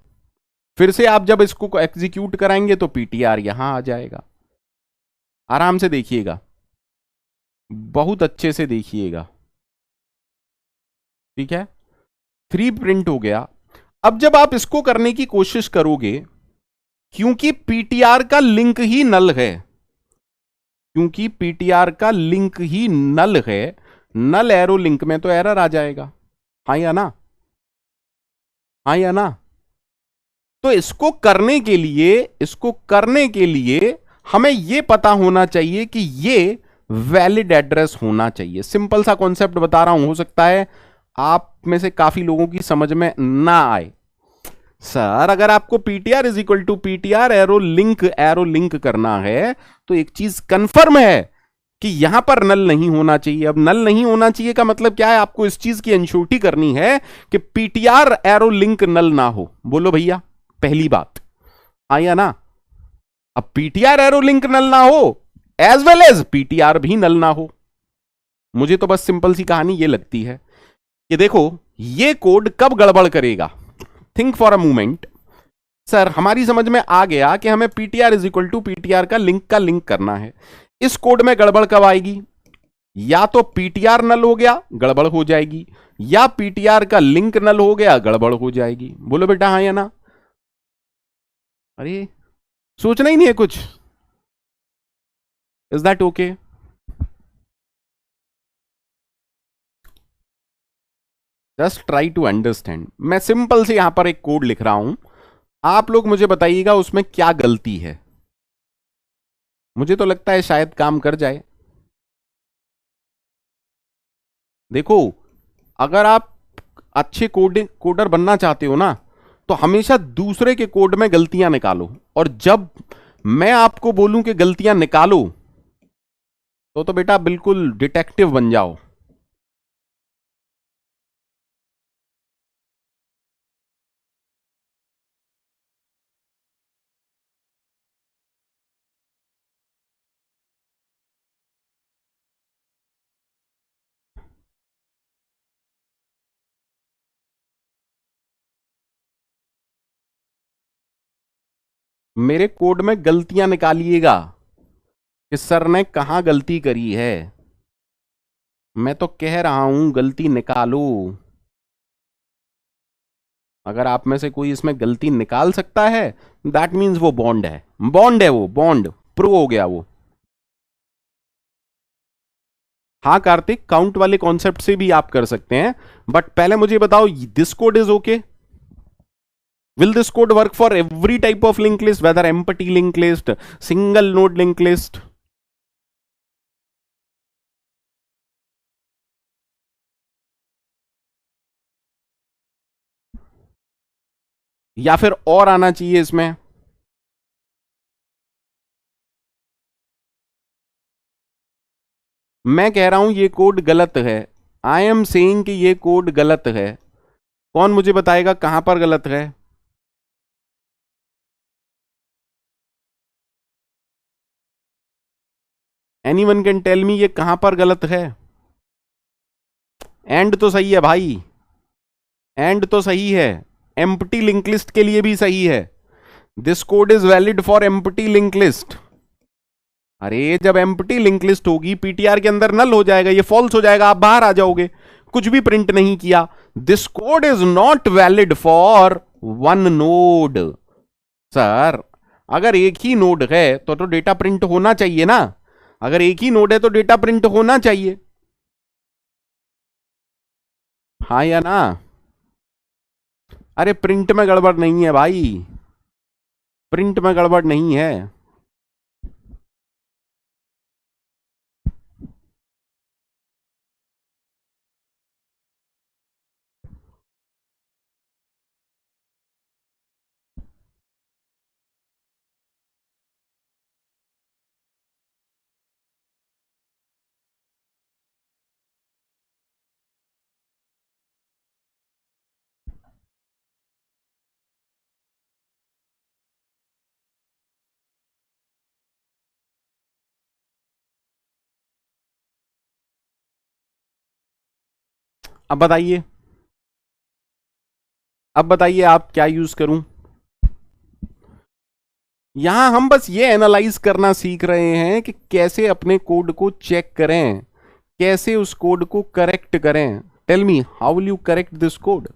फिर से आप जब इसको एग्जीक्यूट कराएंगे तो पीटीआर यहां आ जाएगा। आराम से देखिएगा, बहुत अच्छे से देखिएगा। ठीक है, 3 प्रिंट हो गया। अब जब आप इसको करने की कोशिश करोगे, क्योंकि पीटीआर का लिंक ही नल है, क्योंकि पीटीआर का लिंक ही नल है, नल एरो लिंक में तो एरर आ जाएगा। हाँ या ना? हाँ या ना? तो इसको करने के लिए, इसको करने के लिए हमें यह पता होना चाहिए कि ये वैलिड एड्रेस होना चाहिए। सिंपल सा कॉन्सेप्ट बता रहा हूं, हो सकता है आप में से काफी लोगों की समझ में ना आए। सर अगर आपको PTR is equal to PTR arrow link करना है, तो एक चीज कंफर्म है कि यहां पर नल नहीं होना चाहिए। अब नल नहीं होना चाहिए का मतलब क्या है? आपको इस चीज की इंश्योरिटी करनी है कि पीटीआर एरो लिंक नल ना हो। बोलो भैया, पहली बात आया ना? अब पीटीआर एरो लिंक नल ना हो, एज वेल एज पीटीआर भी नल ना हो। मुझे तो बस सिंपल सी कहानी ये लगती है। कि देखो ये कोड कब गड़बड़ करेगा। Think for a moment. Sir हमारी समझ में आ गया कि हमें PTR is equal to PTR का लिंक करना है। इस कोड में गड़बड़ कब आएगी? या तो पीटीआर नल हो गया, गड़बड़ हो जाएगी, या पीटीआर का लिंक नल हो गया, गड़बड़ हो जाएगी। बोलो बेटा हाँ या ना? अरे सोचना ही नहीं है कुछ। Is that okay? Just try to understand. मैं सिंपल से यहां पर एक कोड लिख रहा हूं, आप लोग मुझे बताइएगा उसमें क्या गलती है। मुझे तो लगता है शायद काम कर जाए। देखो अगर आप अच्छे कोडर बनना चाहते हो ना, तो हमेशा दूसरे के कोड में गलतियां निकालो, और जब मैं आपको बोलूं कि गलतियां निकालो, तो बेटा बिल्कुल डिटेक्टिव बन जाओ। मेरे कोड में गलतियां निकालिएगा कि सर ने कहां गलती करी है। मैं तो कह रहा हूं गलती निकालो। अगर आप में से कोई इसमें गलती निकाल सकता है, दैट मीन्स वो बॉन्ड है। बॉन्ड है वो, बॉन्ड प्रो हो गया वो। हाँ कार्तिक, काउंट वाले कॉन्सेप्ट से भी आप कर सकते हैं, बट पहले मुझे बताओ this code is okay? Will this code work for every type of linked list, whether empty linked list, single node linked list? या फिर और आना चाहिए इसमें? मैं कह रहा हूं ये कोड गलत है। आई एम सेइंग कि ये कोड गलत है। कौन मुझे बताएगा कहां पर गलत है? एनीवन कैन टेल मी ये कहां पर गलत है? एंड तो सही है भाई, एंड तो सही है। एम्प्टी लिंक लिस्ट के लिए भी सही है। This code is valid for empty link list. अरे जब एम्प्टी लिंक लिस्ट होगी, पीटीआर के अंदर नल हो जाएगा, ये फॉल्स हो जाएगा, आप बाहर आ जाओगे, कुछ भी प्रिंट नहीं किया। This code is not valid for one node. Sir अगर एक ही नोड है तो डेटा प्रिंट होना चाहिए ना। अगर एक ही नोड है तो डेटा प्रिंट होना चाहिए। हाँ या ना? अरे प्रिंट में गड़बड़ नहीं है भाई, प्रिंट में गड़बड़ नहीं है। अब बताइए, अब बताइए आप क्या यूज करूं? यहां हम बस ये एनालाइज करना सीख रहे हैं कि कैसे अपने कोड को चेक करें, कैसे उस कोड को करेक्ट करें। Tell me how will you correct this code?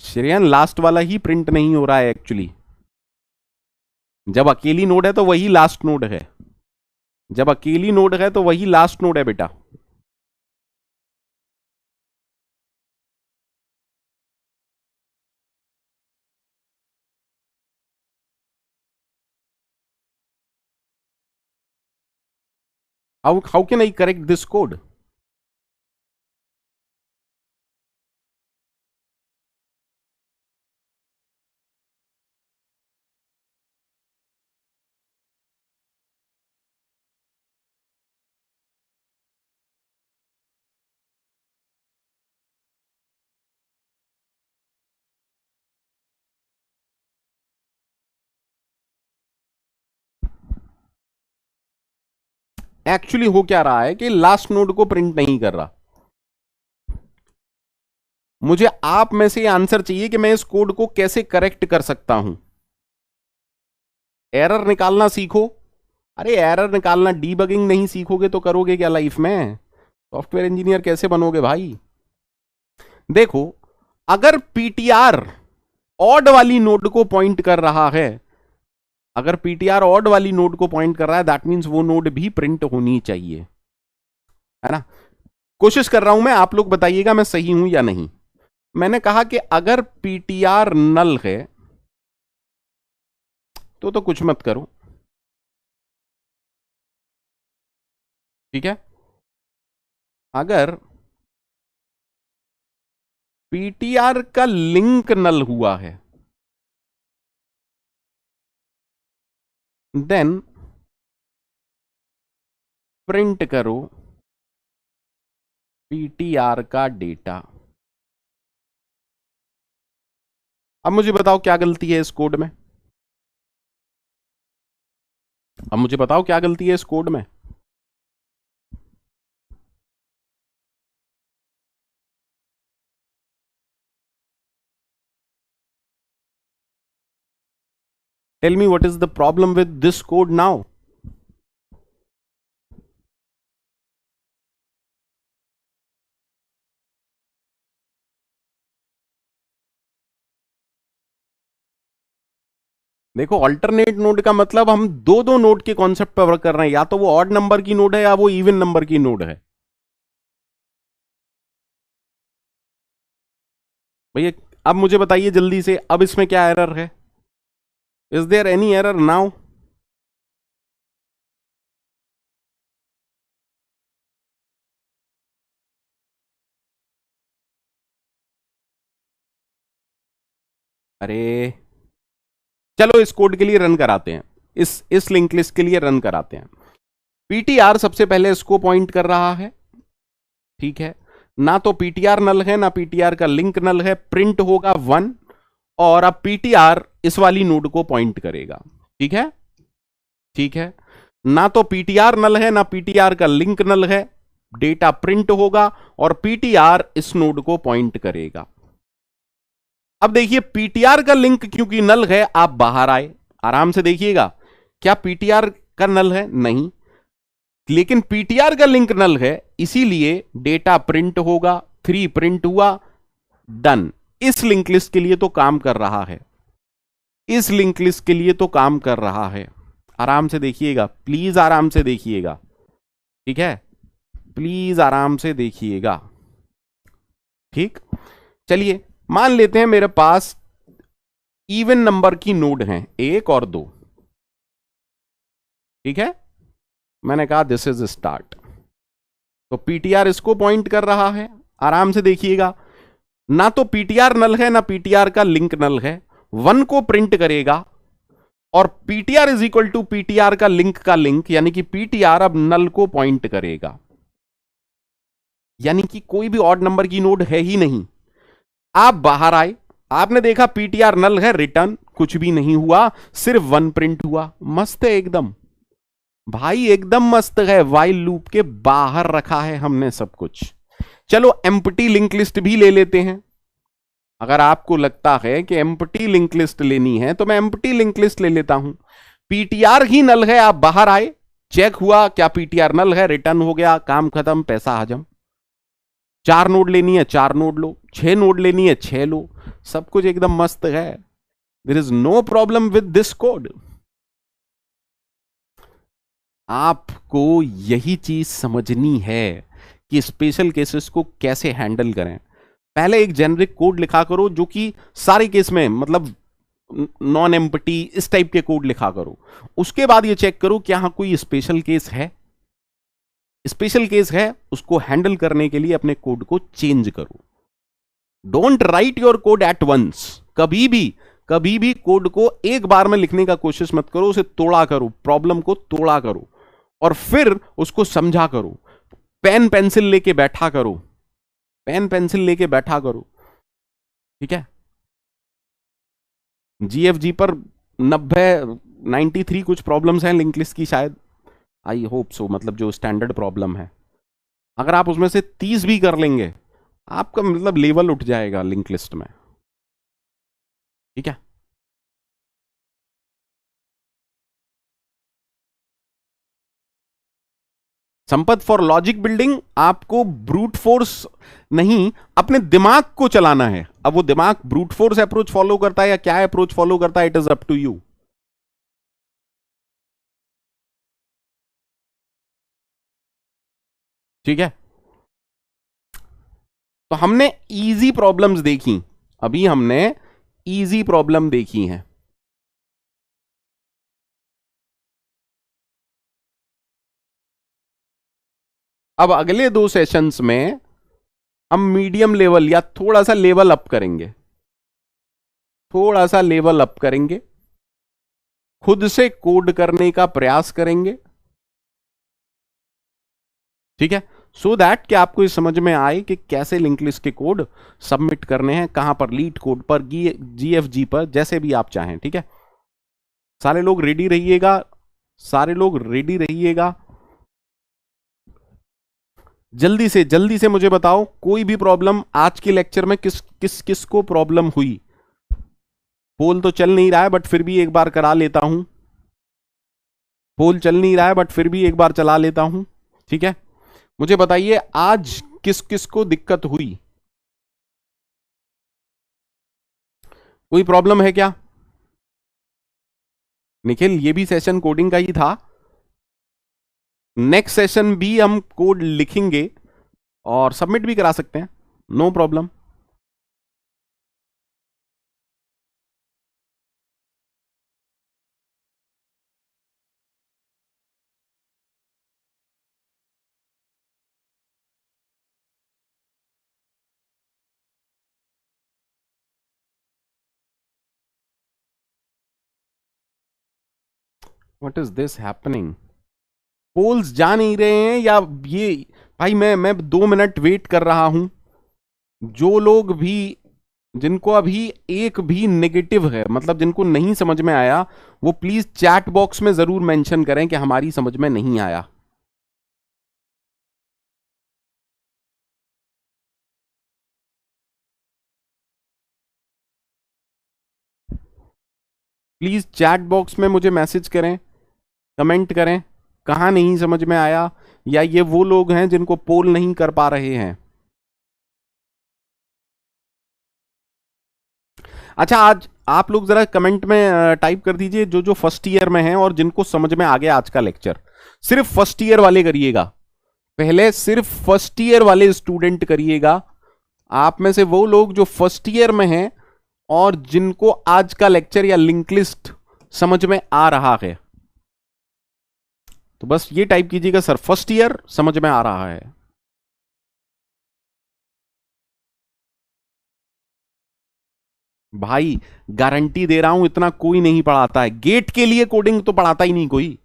Shreyan लास्ट वाला ही प्रिंट नहीं हो रहा है एक्चुअली। जब अकेली नोड है तो वही लास्ट नोड है। जब अकेली नोड है तो वही लास्ट नोड है बेटा। How can I correct this code? Actually हो क्या रहा है कि लास्ट नोड को प्रिंट नहीं कर रहा। मुझे आप में से आंसर चाहिए कि मैं इस कोड को कैसे करेक्ट कर सकता हूं। एरर निकालना सीखो। अरे एरर निकालना, डीबगिंग नहीं सीखोगे तो करोगे क्या लाइफ में? सॉफ्टवेयर इंजीनियर कैसे बनोगे भाई? देखो, अगर पीटीआर ऑड वाली नोड को पॉइंट कर रहा है, अगर पीटीआर ऑड वाली नोड को पॉइंट कर रहा है, दैट मींस वो नोड भी प्रिंट होनी चाहिए, है ना? कोशिश कर रहा हूं मैं, आप लोग बताइएगा मैं सही हूं या नहीं। मैंने कहा कि अगर पीटीआर नल है तो कुछ मत करो, ठीक है? अगर पीटीआर का लिंक नल हुआ है देन प्रिंट करो पीटीआर का डेटा। अब मुझे बताओ क्या गलती है इस कोड में? अब मुझे बताओ क्या गलती है इस कोड में? Tell me what is the problem with this code now? देखो, अल्टरनेट नोड का मतलब हम दो दो नोड के कॉन्सेप्ट पर वर्क कर रहे हैं, या तो वो ऑड नंबर की नोड है या वो इवन नंबर की नोड है। भैया अब मुझे बताइए जल्दी से, अब इसमें क्या एरर है? Is there any error now? अरे चलो इस कोड के लिए रन कराते हैं, इस लिंक लिस्ट के लिए रन कराते हैं। पीटीआर सबसे पहले इसको पॉइंट कर रहा है, ठीक है? ना तो पीटीआर नल है ना पीटीआर का लिंक नल है, प्रिंट होगा 1। और अब पीटीआर इस वाली नोड को पॉइंट करेगा, ठीक है? ठीक है, ना तो पीटीआर नल है ना पीटीआर का लिंक नल है, डेटा प्रिंट होगा और पीटीआर इस नोड को पॉइंट करेगा। अब देखिए, पीटीआर का लिंक क्योंकि नल है, आप बाहर आए, आराम से देखिएगा। क्या पीटीआर का नल है? नहीं, लेकिन पीटीआर का लिंक नल है, इसीलिए डेटा प्रिंट होगा। 3 प्रिंट हुआ, डन। इस लिंक लिस्ट के लिए तो काम कर रहा है, इस लिंक लिस्ट के लिए तो काम कर रहा है। आराम से देखिएगा प्लीज, आराम से देखिएगा, ठीक है? प्लीज आराम से देखिएगा, ठीक? चलिए मान लेते हैं मेरे पास इवन नंबर की नोड हैं 1 और 2, ठीक है? मैंने कहा दिस इज स्टार्ट, तो पीटीआर इसको पॉइंट कर रहा है। आराम से देखिएगा, ना तो पीटीआर नल है ना पीटीआर का लिंक नल है, 1 को प्रिंट करेगा और PTR is equal to PTR का लिंक, यानी कि पीटीआर अब नल को पॉइंट करेगा, यानी कि कोई भी ऑड नंबर की नोड है ही नहीं। आप बाहर आए, आपने देखा पीटीआर नल है, रिटर्न, कुछ भी नहीं हुआ, सिर्फ 1 प्रिंट हुआ। मस्त है एकदम भाई, एकदम मस्त है। वाइल लूप के बाहर रखा है हमने सब कुछ। चलो एम्प्टी लिंक लिस्ट भी ले लेते हैं। अगर आपको लगता है कि एम्प्टी लिंक लिस्ट लेनी है तो मैं एम्प्टी लिंक लिस्ट ले लेता हूं। पीटीआर ही नल है, आप बाहर आए, चेक हुआ क्या पीटीआर नल है, रिटर्न हो गया, काम खत्म, पैसा हजम। 4 नोड लेनी है 4 नोड लो, 6 नोड लेनी है 6 लो, सब कुछ एकदम मस्त है। There is no problem with this code. आपको यही चीज समझनी है कि स्पेशल केसेस को कैसे हैंडल करें। पहले एक जेनरिक कोड लिखा करो जो कि सारे केस में, मतलब नॉन एम्प्टी, इस टाइप के कोड लिखा करो। उसके बाद ये चेक करो कि यहां कोई स्पेशल केस है। स्पेशल केस है, उसको हैंडल करने के लिए अपने कोड को चेंज करो। Don't write your code at once. कभी भी कोड को एक बार में लिखने का कोशिश मत करो, उसे तोड़ा करो, प्रॉब्लम को तोड़ा करो और फिर उसको समझा करो। पेन पेंसिल लेके बैठा करो, पेन पेंसिल लेके बैठा करो, ठीक है? जीएफजी पर 93 कुछ प्रॉब्लम्स हैं लिंक लिस्ट की, शायद, आई होप सो, मतलब जो स्टैंडर्ड प्रॉब्लम है। अगर आप उसमें से 30 भी कर लेंगे आपका मतलब लेवल उठ जाएगा लिंक लिस्ट में। ठीक है, संपत फॉर लॉजिक बिल्डिंग आपको ब्रूट फोर्स नहीं, अपने दिमाग को चलाना है। अब वो दिमाग ब्रूट फोर्स अप्रोच फॉलो करता है या क्या अप्रोच फॉलो करता है, it is up to you. ठीक है, तो हमने इजी प्रॉब्लम्स देखी, अभी हमने इजी प्रॉब्लम देखी हैं। अब अगले दो सेशंस में हम मीडियम लेवल या थोड़ा सा लेवल अप करेंगे, थोड़ा सा लेवल अप करेंगे, खुद से कोड करने का प्रयास करेंगे। ठीक है, सो दैट कि आपको ये समझ में आए कि कैसे लिंक लिस्ट के कोड सबमिट करने हैं, कहां पर, लीड कोड पर, जीएफजी पर, जैसे भी आप चाहें। ठीक है, सारे लोग रेडी रहिएगा, सारे लोग रेडी रहिएगा। जल्दी से मुझे बताओ कोई भी प्रॉब्लम आज के लेक्चर में, किस किस किस को प्रॉब्लम हुई। पोल तो चल नहीं रहा है बट फिर भी एक बार करा लेता हूं, पोल चल नहीं रहा है बट फिर भी एक बार चला लेता हूं। ठीक है, मुझे बताइए आज किस किस को दिक्कत हुई, कोई प्रॉब्लम है क्या? निखिल, ये भी सेशन कोडिंग का ही था, नेक्स्ट सेशन भी हम कोड लिखेंगे और सबमिट भी करा सकते हैं, no problem. What is this happening? Polls जा नहीं रहे हैं या ये, भाई मैं 2 मिनट वेट कर रहा हूं। जो लोग भी, जिनको अभी एक भी नेगेटिव है, मतलब जिनको नहीं समझ में आया, वो प्लीज चैट बॉक्स में जरूर मेंशन करें कि हमारी समझ में नहीं आया। प्लीज चैट बॉक्स में मुझे मैसेज करें, कमेंट करें कहां नहीं समझ में आया, या ये वो लोग हैं जिनको पोल नहीं कर पा रहे हैं। अच्छा, आज आप लोग जरा कमेंट में टाइप कर दीजिए जो जो फर्स्ट ईयर में हैं और जिनको समझ में आ गया आज का लेक्चर। सिर्फ फर्स्ट ईयर वाले करिएगा, पहले सिर्फ फर्स्ट ईयर वाले स्टूडेंट करिएगा। आप में से वो लोग जो फर्स्ट ईयर में हैं और जिनको आज का लेक्चर या लिंक लिस्ट समझ में आ रहा है, तो बस ये टाइप कीजिएगा, सर फर्स्ट ईयर समझ में आ रहा है। भाई गारंटी दे रहा हूं, इतना कोई नहीं पढ़ाता है। गेट के लिए कोडिंग तो पढ़ाता ही नहीं कोई,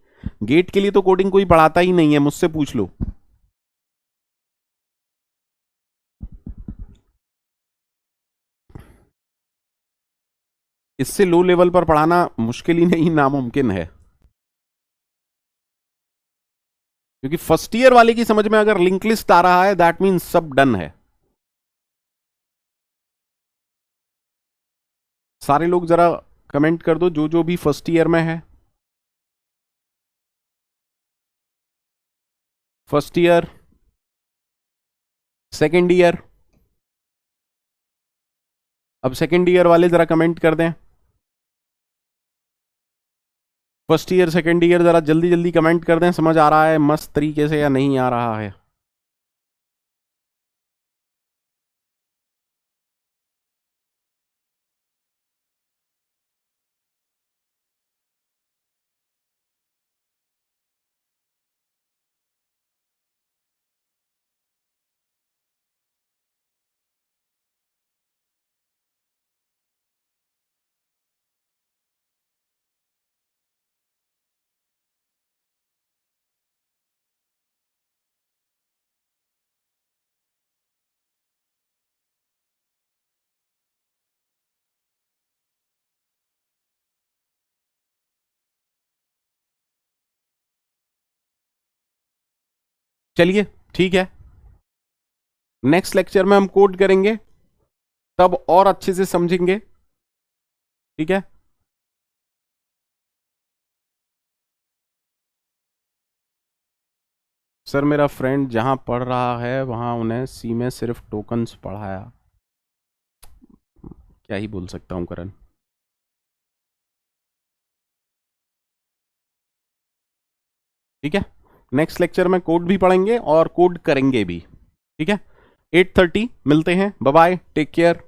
गेट के लिए तो कोडिंग कोई पढ़ाता ही नहीं है, मुझसे पूछ लो। इससे लो लेवल पर पढ़ाना मुश्किल ही नहीं, नामुमकिन है। क्योंकि फर्स्ट ईयर वाले की समझ में अगर लिंक लिस्ट आ रहा है, दैट मीन सब डन है। सारे लोग जरा कमेंट कर दो जो जो भी फर्स्ट ईयर में है। फर्स्ट ईयर, सेकेंड ईयर, अब सेकेंड ईयर वाले जरा कमेंट कर दें। फर्स्ट ईयर सेकेंड ईयर जरा जल्दी जल्दी कमेंट कर दें, समझ आ रहा है मस्त तरीके से या नहीं आ रहा है। चलिए ठीक है, नेक्स्ट लेक्चर में हम कोड करेंगे, तब और अच्छे से समझेंगे। ठीक है, सर मेरा फ्रेंड जहां पढ़ रहा है वहां उन्हें सी में सिर्फ टोकन्स पढ़ाया। क्या ही बोल सकता हूं करण। ठीक है, नेक्स्ट लेक्चर में कोड भी पढ़ेंगे और कोड करेंगे भी। ठीक है, 8:30 मिलते हैं। Bye bye, take care.